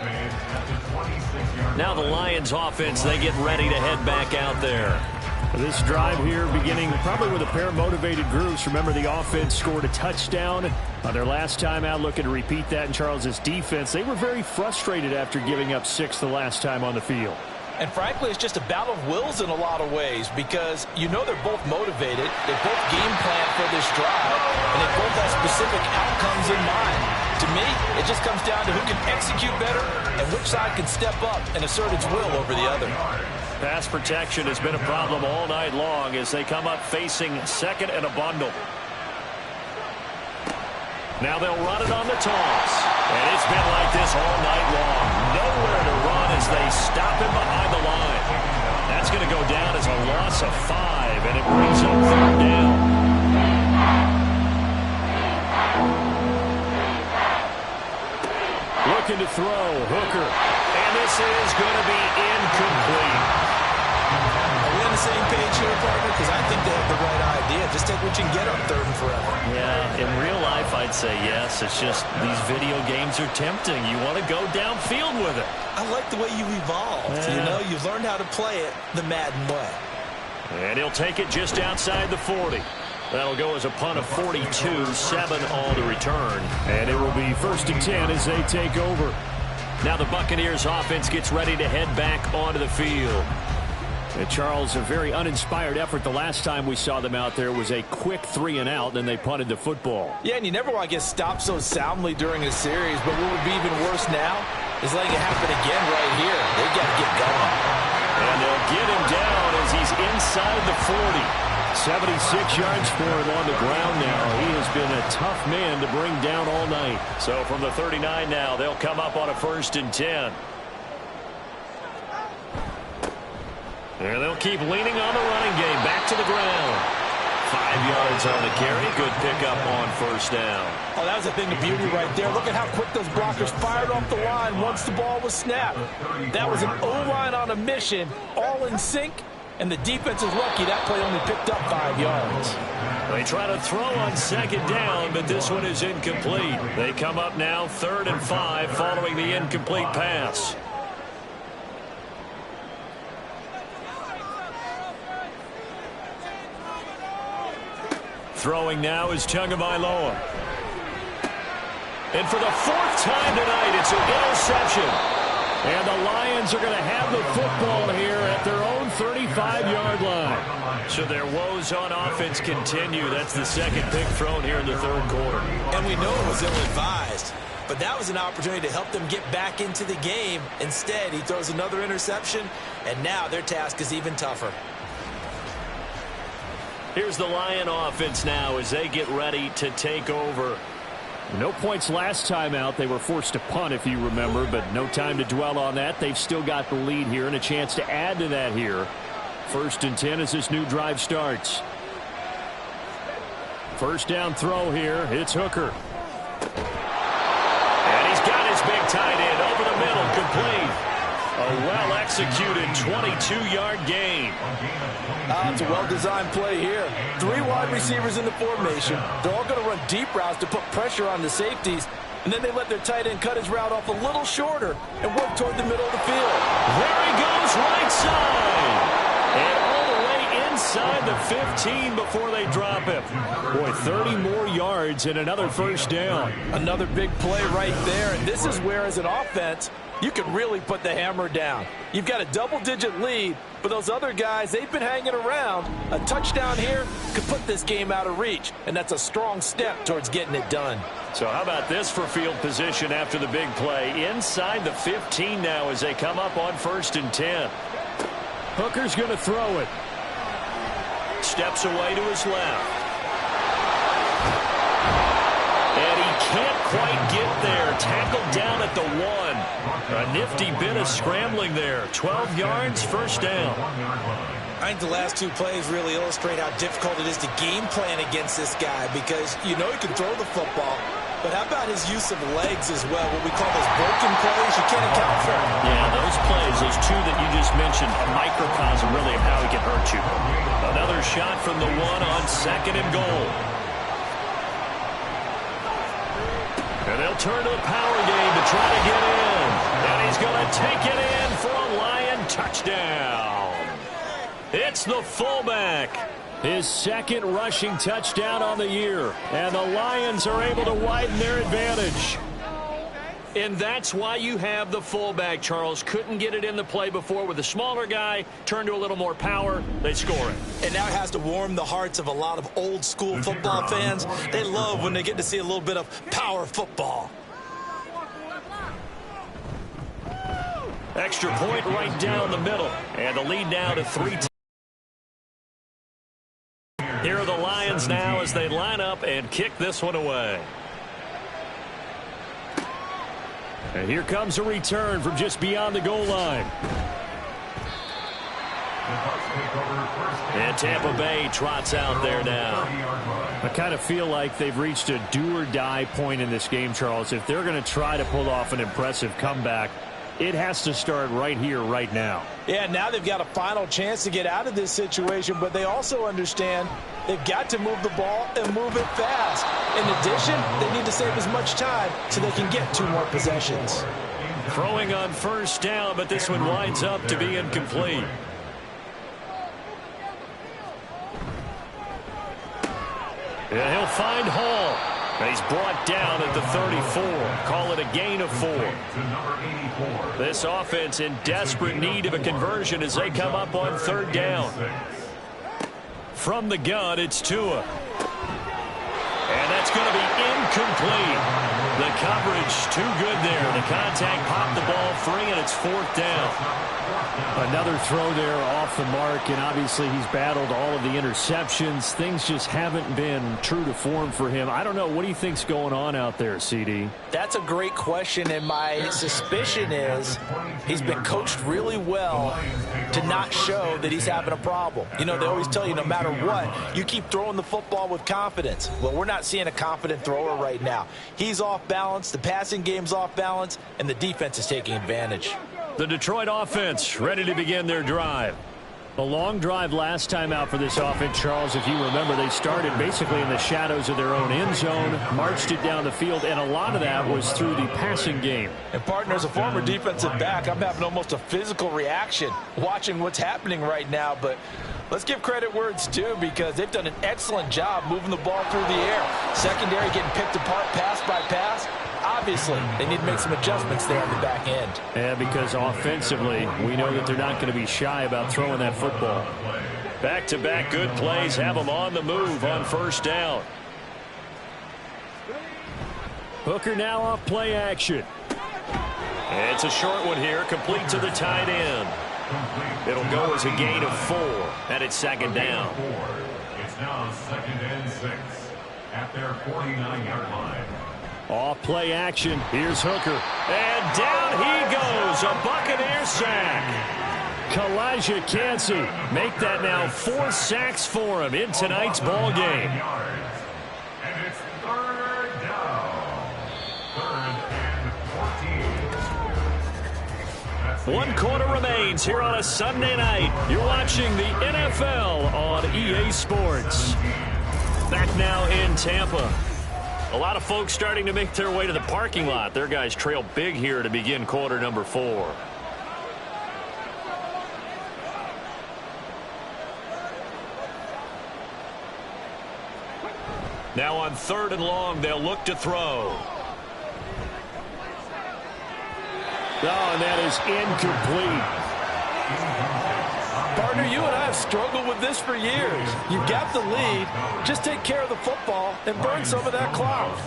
Now the Lions offense, they get ready to head back out there. This drive here beginning probably with a pair of motivated groups. Remember, the offense scored a touchdown on their last time out. Looking to repeat that in Charles's defense. They were very frustrated after giving up 6 the last time on the field. And frankly, it's just a battle of wills in a lot of ways because you know they're both motivated. They both game plan for this drive, and they both have specific outcomes in mind. To me, it just comes down to who can execute better and which side can step up and assert its will over the other. Pass protection has been a problem all night long as they come up facing 2nd and a bundle. Now they'll run it on the toss. And it's been like this all night long. Nowhere to run as they stop him behind the line. That's going to go down as a loss of 5, and it brings up 3rd down. throw. Hooker. And this is going to be incomplete. Are we on the same page here, partner? Because I think they have the right idea. Just take what you can get on 3rd and forever. Yeah, in real life, I'd say yes. It's just these video games are tempting. You want to go downfield with it. I like the way you evolved. Yeah. You know, you've learned how to play it the Madden way. And he'll take it just outside the 40. That'll go as a punt of 42, 7 on the return. And it will be 1st and 10 as they take over. Now the Buccaneers offense gets ready to head back onto the field. And Charles, a very uninspired effort. The last time we saw them out there was a quick 3 and out, and they punted the football. Yeah, and you never want to get stopped so soundly during a series, but what would be even worse now is letting it happen again right here. They got to get going. And they'll get him down as he's inside the 40. 76 yards for him on the ground now. He has been a tough man to bring down all night. So from the 39 now, they'll come up on a 1st and 10. And they'll keep leaning on the running game. Back to the ground. 5 yards on the carry. Good pickup on 1st down. Oh, that was a thing of beauty right there. Look at how quick those blockers fired off the line once the ball was snapped. That was an O-line on a mission, all in sync. And the defense is lucky that play only picked up 5 yards. They try to throw on 2nd down, but this one is incomplete. They come up now 3rd and 5 following the incomplete pass. Throwing now is Tagovailoa. And for the 4th time tonight, it's an interception. And the Lions are going to have the football here at their own 35-yard line. So their woes on offense continue. That's the 2nd pick thrown here in the 3rd quarter. And we know it was ill-advised, but that was an opportunity to help them get back into the game. Instead, he throws another interception, and now their task is even tougher. Here's the Lion offense now as they get ready to take over. No points last time out. They were forced to punt, if you remember, but no time to dwell on that. They've still got the lead here and a chance to add to that here. 1st and 10 as this new drive starts. 1st down throw here. It's Hooker. And he's got his big tight end over the middle, complete. A well-executed 22-yard gain. It's a well-designed play here. 3 wide receivers in the formation. They're all going to run deep routes to put pressure on the safeties. And then they let their tight end cut his route off a little shorter and work toward the middle of the field. There he goes, right side. And all the way inside the 15 before they drop him. Boy, 30 more yards and another 1st down. Another big play right there. And this is where, as an offense, you can really put the hammer down. You've got a double-digit lead, but those other guys, they've been hanging around. A touchdown here could put this game out of reach, and that's a strong step towards getting it done. So how about this for field position after the big play? Inside the 15 now as they come up on 1st and 10. Hooker's going to throw it. Steps away to his left. And he can't quite get there. Tackled down at the 1. A nifty bit of scrambling there. 12 yards, 1st down. I think the last 2 plays really illustrate how difficult it is to game plan against this guy, because you know he can throw the football, but how about his use of legs as well? What we call those broken plays, you can't account for. Yeah, those plays, those 2 that you just mentioned, a microcosm really of how he can hurt you. Another shot from the 1 on 2nd and goal. And they'll turn to the power game to try to get in. And he's going to take it in for a Lion touchdown. It's the fullback. His 2nd rushing touchdown on the year. And the Lions are able to widen their advantage. And that's why you have the fullback, Charles. Couldn't get it in the play before with a smaller guy. Turned to a little more power. They score it. And now it has to warm the hearts of a lot of old-school football fans. They love when they get to see a little bit of power football. Extra point right down the middle. And the lead now to 3. Here are the Lions now as they line up and kick this one away. And here comes a return from just beyond the goal line. And Tampa Bay trots out there now. I kind of feel like they've reached a do-or-die point in this game, Charles. If they're going to try to pull off an impressive comeback, it has to start right here, right now. Yeah, now they've got a final chance to get out of this situation, but they also understand they've got to move the ball and move it fast. In addition, they need to save as much time so they can get 2 more possessions. Throwing on first down, but this one winds up to be incomplete. And he'll find Hall. And he's brought down at the 34. Call it a gain of 4. This offense in desperate need of a conversion as they come up on 3rd down. From the gun, it's Tua. And that's going to be incomplete. The coverage too good there. The contact popped the ball free, and it's 4th down. Another throw there off the mark, and obviously he's battled all of the interceptions. Things just haven't been true to form for him. I don't know. What do you think's going on out there, CD? That's a great question, and my suspicion is he's been coached really well to not show that he's having a problem. You know, they always tell you no matter what, you keep throwing the football with confidence. Well, we're not seeing a confident thrower right now. He's off balance, the passing game's off balance, and the defense is taking advantage. The Detroit offense ready to begin their drive. A long drive last time out for this offense, Charles. If you remember, they started basically in the shadows of their own end zone, marched it down the field, and a lot of that was through the passing game. And, partner, as a former defensive back, I'm having almost a physical reaction watching what's happening right now. But let's give credit where it's due because they've done an excellent job moving the ball through the air. Secondary getting picked apart pass by pass. Obviously, they need to make some adjustments there on the back end. Yeah, because offensively, we know that they're not going to be shy about throwing that football. Back-to-back good plays have them on the move on 1st down. Hooker now off play action. And it's a short one here, complete to the tight end. It'll go as a gain of 4, and it's 2nd down. It's now 2nd and 6 at their 49-yard line. Off play action. Here's Hooker. And down he goes. A Buccaneer sack. Kalijah Kancey make that now 4 sacks for him in tonight's ball game. And it's 3rd down. 3rd and 14. 1 quarter remains here on a Sunday night. You're watching the NFL on EA Sports. Back now in Tampa. A lot of folks starting to make their way to the parking lot. Their guys trail big here to begin quarter number 4. Now on 3rd and long, they'll look to throw. Oh, and that is incomplete. Partner, you and I have struggled with this for years. You've got the lead. Just take care of the football and burn some of that clock.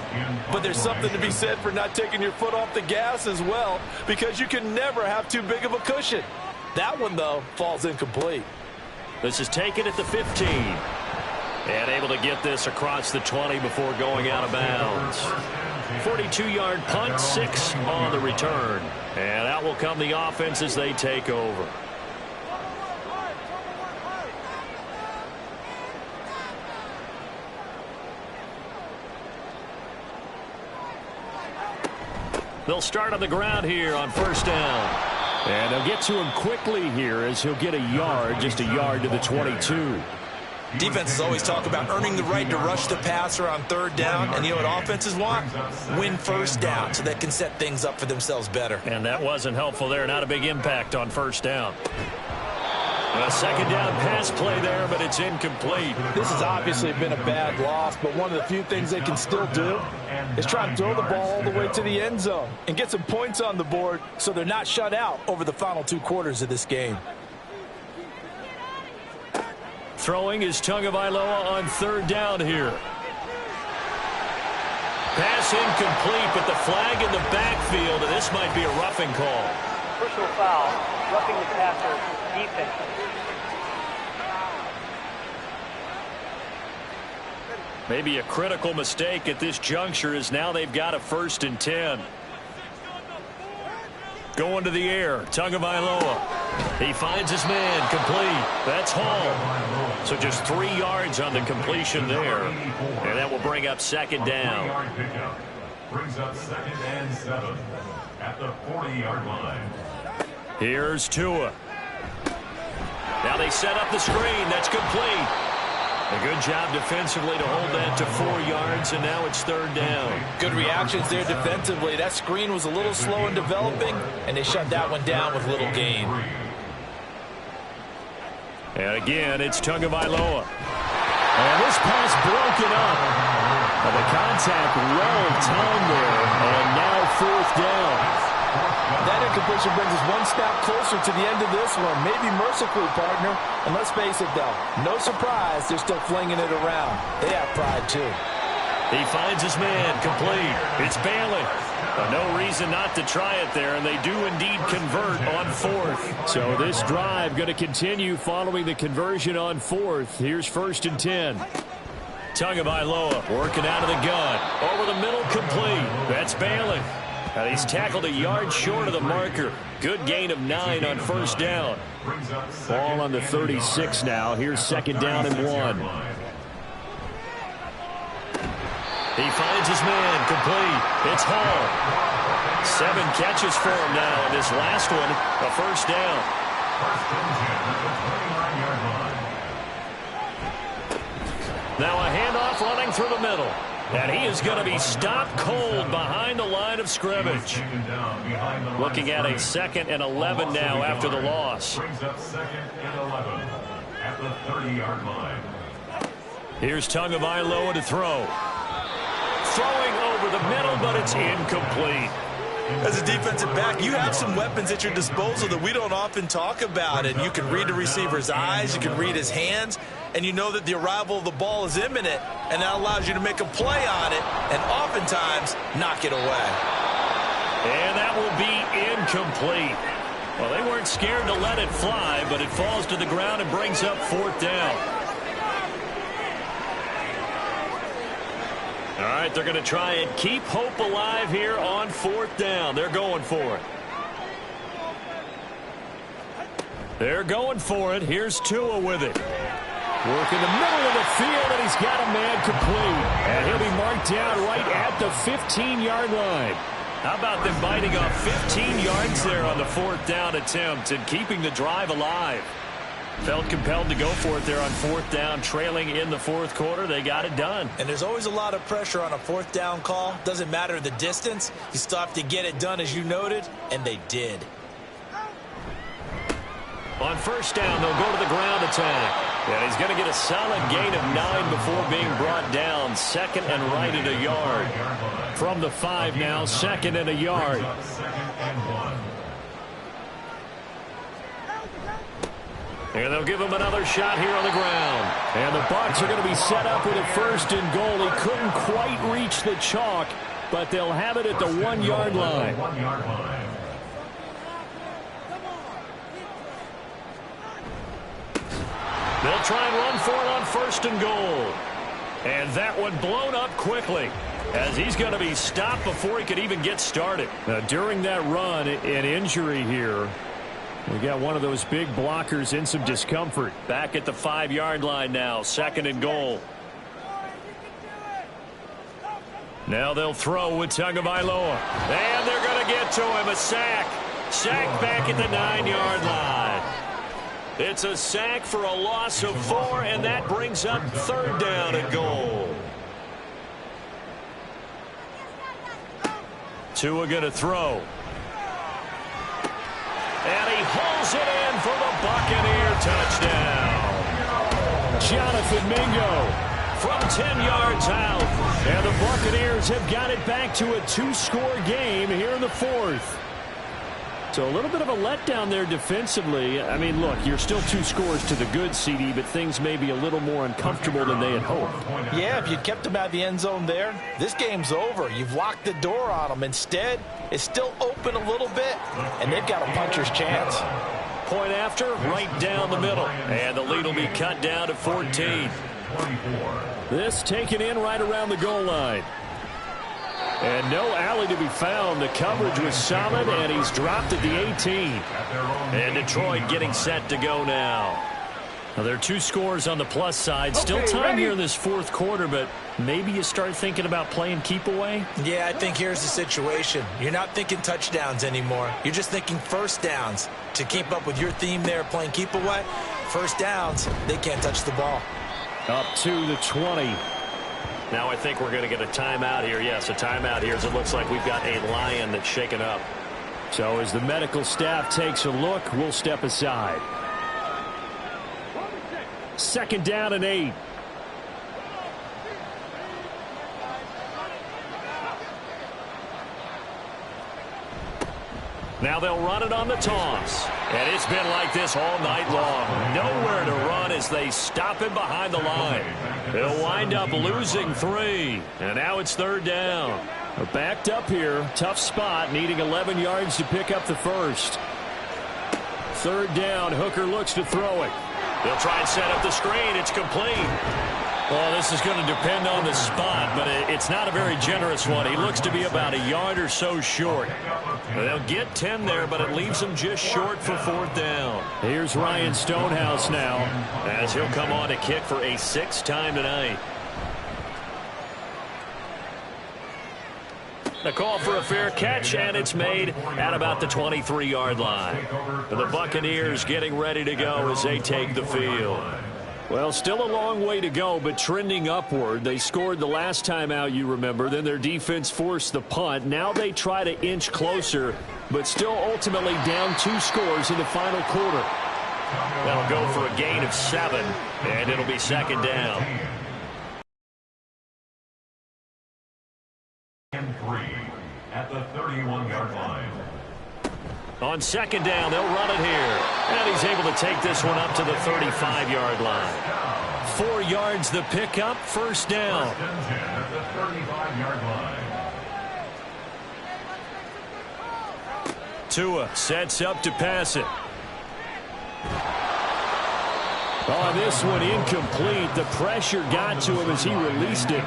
But there's something to be said for not taking your foot off the gas as well, because you can never have too big of a cushion. That one, though, falls incomplete. This is taken at the 15. And able to get this across the 20 before going out of bounds. 42-yard punt, 6 on the return. And out will come the offense as they take over. They'll start on the ground here on 1st down. And they'll get to him quickly here as he'll get a yard, just a yard to the 22. Defenses always talk about earning the right to rush the passer on 3rd down. And you know what offenses want? Win 1st down so they can set things up for themselves better. And that wasn't helpful there. Not a big impact on 1st down. A 2nd down pass play there, but it's incomplete. This has obviously been a bad loss, but one of the few things they can still do is try and throw the ball all the way to the end zone and get some points on the board so they're not shut out over the final 2 quarters of this game. Throwing is Tagovailoa on 3rd down here. Pass incomplete, but the flag in the backfield, and this might be a roughing call. Personal foul, roughing the passer, defense. Maybe a critical mistake at this juncture as now they've got a 1st and 10. going to the air. Tagovailoa. He finds his man, complete. That's Hall. So just 3 yards on the completion there. And that will bring up second down. Brings up 2nd and 7 at the 40-yard line. Here's Tua. Now they set up the screen. That's complete. A good job defensively to hold that to 4 yards, and now it's 3rd down. Good reactions there defensively. That screen was a little slow in developing, and they shut that one down with little gain. And again, it's Tagovailoa. And this pass broken up. And the contact well timed there, and now 4th down. That incompletion brings us one step closer to the end of this one. Maybe mercifully, partner. And let's face it, though, no surprise they're still flinging it around. They have pride, too. He finds his man, complete. It's Bailey. No reason not to try it there, and they do indeed convert on 4th. So this drive going to continue following the conversion on 4th. Here's 1st and 10. Tagovailoa working out of the gun. Over the middle, complete. That's Bailey. And he's tackled a yard short of the marker. Good gain of 9 on 1st down. Ball on the 36 now. Here's 2nd down and 1. He finds his man, complete. It's Hall. 7 catches for him now, and this last one, a 1st down. 1st and 10 at the 29-yard line. Now a handoff running through the middle. And he is going to be stopped cold behind the line of scrimmage. Looking at a 2nd and 11 now after the loss. Brings up 2nd and 11 at the 30-yard line. Here's Tagovailoa to throw. Throwing over the middle, but it's incomplete. As a defensive back, you have some weapons at your disposal that we don't often talk about. And you can read the receiver's eyes, you can read his hands, and you know that the arrival of the ball is imminent, and that allows you to make a play on it and oftentimes knock it away. And that will be incomplete. Well, they weren't scared to let it fly, but it falls to the ground and brings up 4th down. All right, they're going to try and keep hope alive here on 4th down. They're going for it. They're going for it. Here's Tua with it. Work in the middle of the field, and he's got a man complete. And he'll be marked down right at the 15-yard line. How about them biting off 15 yards there on the 4th down attempt and keeping the drive alive? Felt compelled to go for it there on 4th down, trailing in the 4th quarter. They got it done. And there's always a lot of pressure on a 4th down call. Doesn't matter the distance. You still have to get it done, as you noted, and they did. On 1st down, they'll go to the ground attack. And he's going to get a solid gain of 9 before being brought down. 2nd and right at a yard. From the 5 now, 2nd and a yard. 2nd and 1. And they'll give him another shot here on the ground. And the Bucs are going to be set up with a 1st and goal. He couldn't quite reach the chalk, but they'll have it at the 1-yard line. 1-yard line. They'll try and run for it on 1st and goal. And that one blown up quickly, as he's going to be stopped before he could even get started. Now, during that run, an injury here. We got one of those big blockers in some discomfort. Back at the 5-yard line now, 2nd and goal. Now they'll throw with Tagovailoa. And they're going to get to him. A sack. Sack back at the 9-yard line. It's a sack for a loss of 4, and that brings up 3rd down and goal. Tua going to throw. And he hauls it in for the Buccaneer touchdown. Jonathan Mingo from 10 yards out. And the Buccaneers have got it back to a 2-score game here in the 4th. So a little bit of a letdown there defensively. I mean, look, you're still 2 scores to the good, CD, but things may be a little more uncomfortable than they had hoped. Yeah, if you'd kept them out of the end zone there, this game's over. You've locked the door on them. Instead, it's still open a little bit, and they've got a puncher's chance. Point after, right down the middle. And the lead will be cut down to 14. This taken in right around the goal line. And no alley to be found. The coverage was solid, and he's dropped at the 18. And Detroit getting set to go now. Now, there are 2 scores on the plus side. Still time here in this fourth quarter, but maybe you start thinking about playing keep away? Yeah, I think here's the situation. You're not thinking touchdowns anymore. You're just thinking first downs. To keep up with your theme there, playing keep away, first downs, they can't touch the ball. Up to the 20. Now I think we're going to get a timeout here. Yes, a timeout here as it looks like we've got a Lion that's shaken up. So as the medical staff takes a look, we'll step aside. 2nd down and 8. Now they'll run it on the toss. And it's been like this all night long. Nowhere to run as they stop him behind the line. They'll wind up losing 3. And now it's 3rd down. They're backed up here. Tough spot, needing 11 yards to pick up the first. 3rd down. Hooker looks to throw it. They'll try and set up the screen. It's complete. Well, this is going to depend on the spot, but it's not a very generous one. He looks to be about a yard or so short. They'll get 10 there, but it leaves them just short for 4th down. Here's Ryan Stonehouse now, as he'll come on to kick for a 6th time tonight. The call for a fair catch, and it's made at about the 23-yard line. The Buccaneers getting ready to go as they take the field. Well, still a long way to go, but trending upward. They scored the last time out, you remember. Then their defense forced the punt. Now they try to inch closer, but still ultimately down 2 scores in the final quarter. That'll go for a gain of 7, and it'll be 2nd down. And 3 at the 31-yard line. On 2nd down, they'll run it here. And he's able to take this one up to the 35-yard line. 4 yards the pickup, 1st down. 1st and 10 at the 35-yard line. Tua sets up to pass it. On this one, incomplete. The pressure got to him as he released it.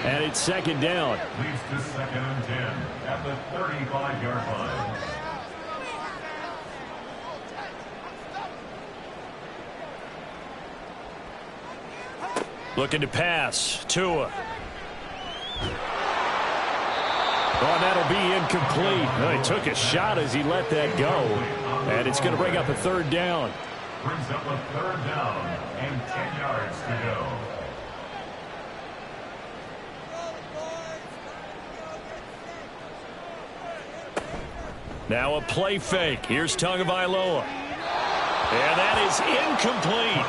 And it's 2nd down. Leads to 2nd and 10 at the 35-yard line. Looking to pass. Tua. Oh, that'll be incomplete. Well, he took a shot as he let that go. And it's going to bring up a 3rd down. Brings up a 3rd down and 10 yards to go. Now a play fake. Here's Tagovailoa. And that is incomplete.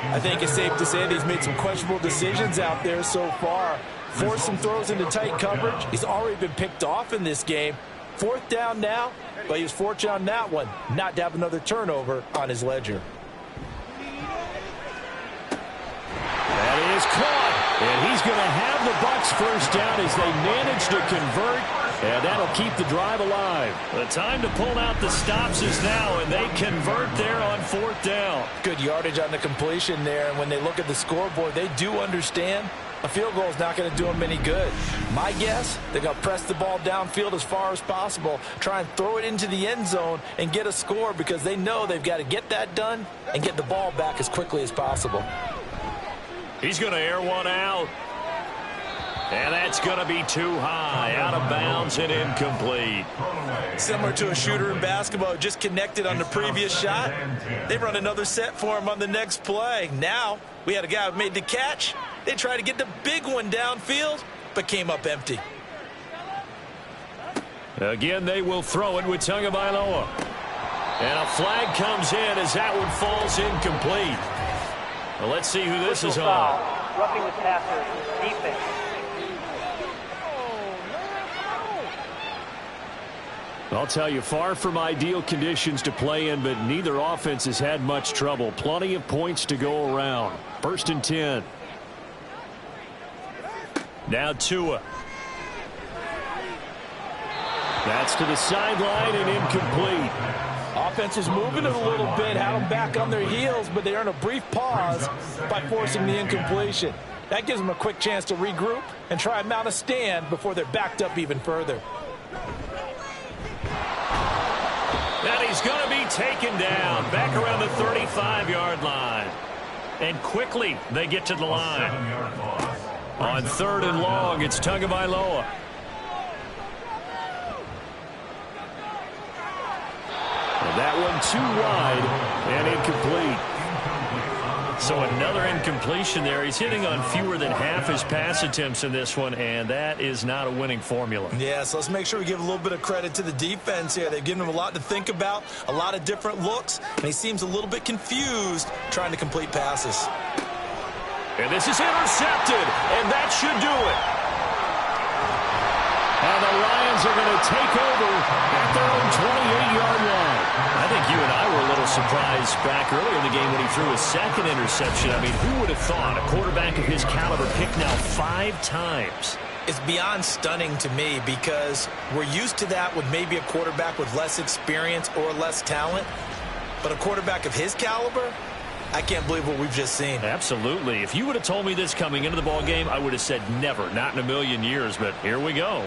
I think it's safe to say that he's made some questionable decisions out there so far. Forced some throws into tight coverage. He's already been picked off in this game. 4th down now, but he was fortunate on that one not to have another turnover on his ledger. That is caught. And he's going to have the Bucs 1st down as they manage to convert. And that'll keep the drive alive. The time to pull out the stops is now, and they convert there on 4th down. Good yardage on the completion there, and when they look at the scoreboard, they do understand a field goal is not going to do them any good. My guess, they're going to press the ball downfield as far as possible, try and throw it into the end zone and get a score because they know they've got to get that done and get the ball back as quickly as possible. He's going to air one out. And that's going to be too high, out of bounds and incomplete. Similar to a shooter in basketball, just connected on the previous shot. They run another set for him on the next play. Now, we had a guy who made the catch. They tried to get the big one downfield, but came up empty. Again, they will throw it with Tagovailoa. And a flag comes in as that one falls incomplete. Well, let's see who this is on. Roughing the passer, defense. I'll tell you, far from ideal conditions to play in, but neither offense has had much trouble. Plenty of points to go around. 1st and 10. Now Tua. That's to the sideline and incomplete. Offense was moving it a little bit, had them back on their heels, but they earned a brief pause by forcing the incompletion. That gives them a quick chance to regroup and try and mount a stand before they're backed up even further. And he's going to be taken down back around the 35-yard line. And quickly they get to the line. On 3rd and long, it's Tagovailoa. And that one too wide and incomplete. So another incompletion there. He's hitting on fewer than half his pass attempts in this one, and that is not a winning formula. Yeah, so let's make sure we give a little bit of credit to the defense here. They've given him a lot to think about, a lot of different looks, and he seems a little bit confused trying to complete passes. And this is intercepted, and that should do it. And the Lions are going to take over at their own 28-yard line. I think you and I were a little surprised back earlier in the game when he threw his second interception. I mean, who would have thought a quarterback of his caliber picked now 5 times? It's beyond stunning to me because we're used to that with maybe a quarterback with less experience or less talent. But a quarterback of his caliber, I can't believe what we've just seen. Absolutely. If you would have told me this coming into the ball game, I would have said never, not in a million years. But here we go.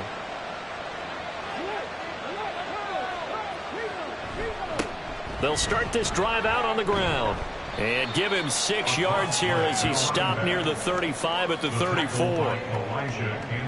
They'll start this drive out on the ground and give him 6 yards here as he stopped near the 35 at the 34.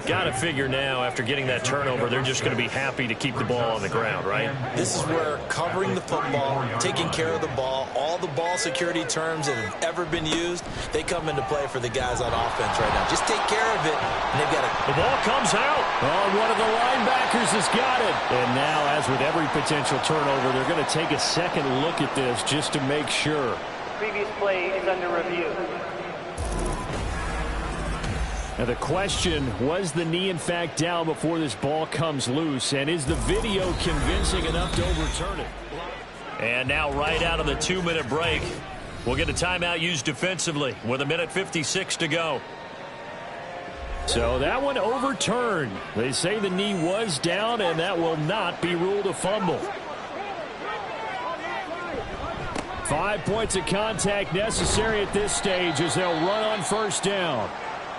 Got to figure now, after getting that turnover, they're just going to be happy to keep the ball on the ground, right? This is where covering the football, taking care of the ball, all the ball security terms that have ever been used, they come into play for the guys on offense right now. Just take care of it, and they've got it. The ball comes out. Oh, one of the linebackers has got it. And now, as with every potential turnover, they're going to take a second look at this just to make sure. Previous play is under review. Now the question, was the knee in fact down before this ball comes loose? And is the video convincing enough to overturn it? And now right out of the 2-minute break, we'll get a timeout used defensively with 1:56 to go. So that one overturned. They say the knee was down, and that will not be ruled a fumble. 5 points of contact necessary at this stage as they'll run on 1st down.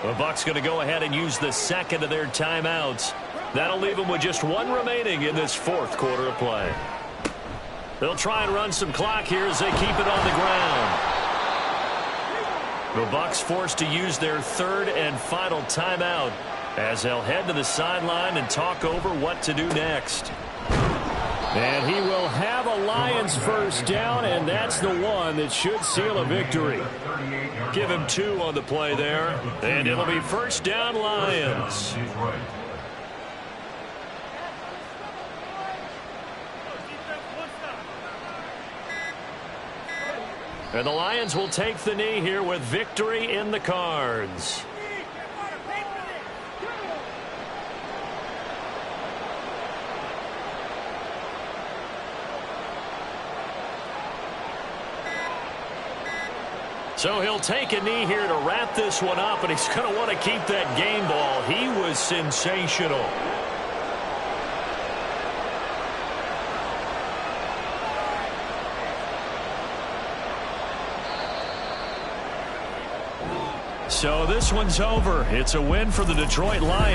The Bucs going to go ahead and use the second of their timeouts. That'll leave them with just 1 remaining in this 4th quarter of play. They'll try and run some clock here as they keep it on the ground. The Bucs forced to use their 3rd and final timeout as they'll head to the sideline and talk over what to do next. And he will have a Lions 1st down, and that's the one that should seal a victory. Give him 2 on the play there, and it'll be 1st down Lions. And the Lions will take the knee here with victory in the cards. So he'll take a knee here to wrap this one up, and he's going to want to keep that game ball. He was sensational. So this one's over. It's a win for the Detroit Lions.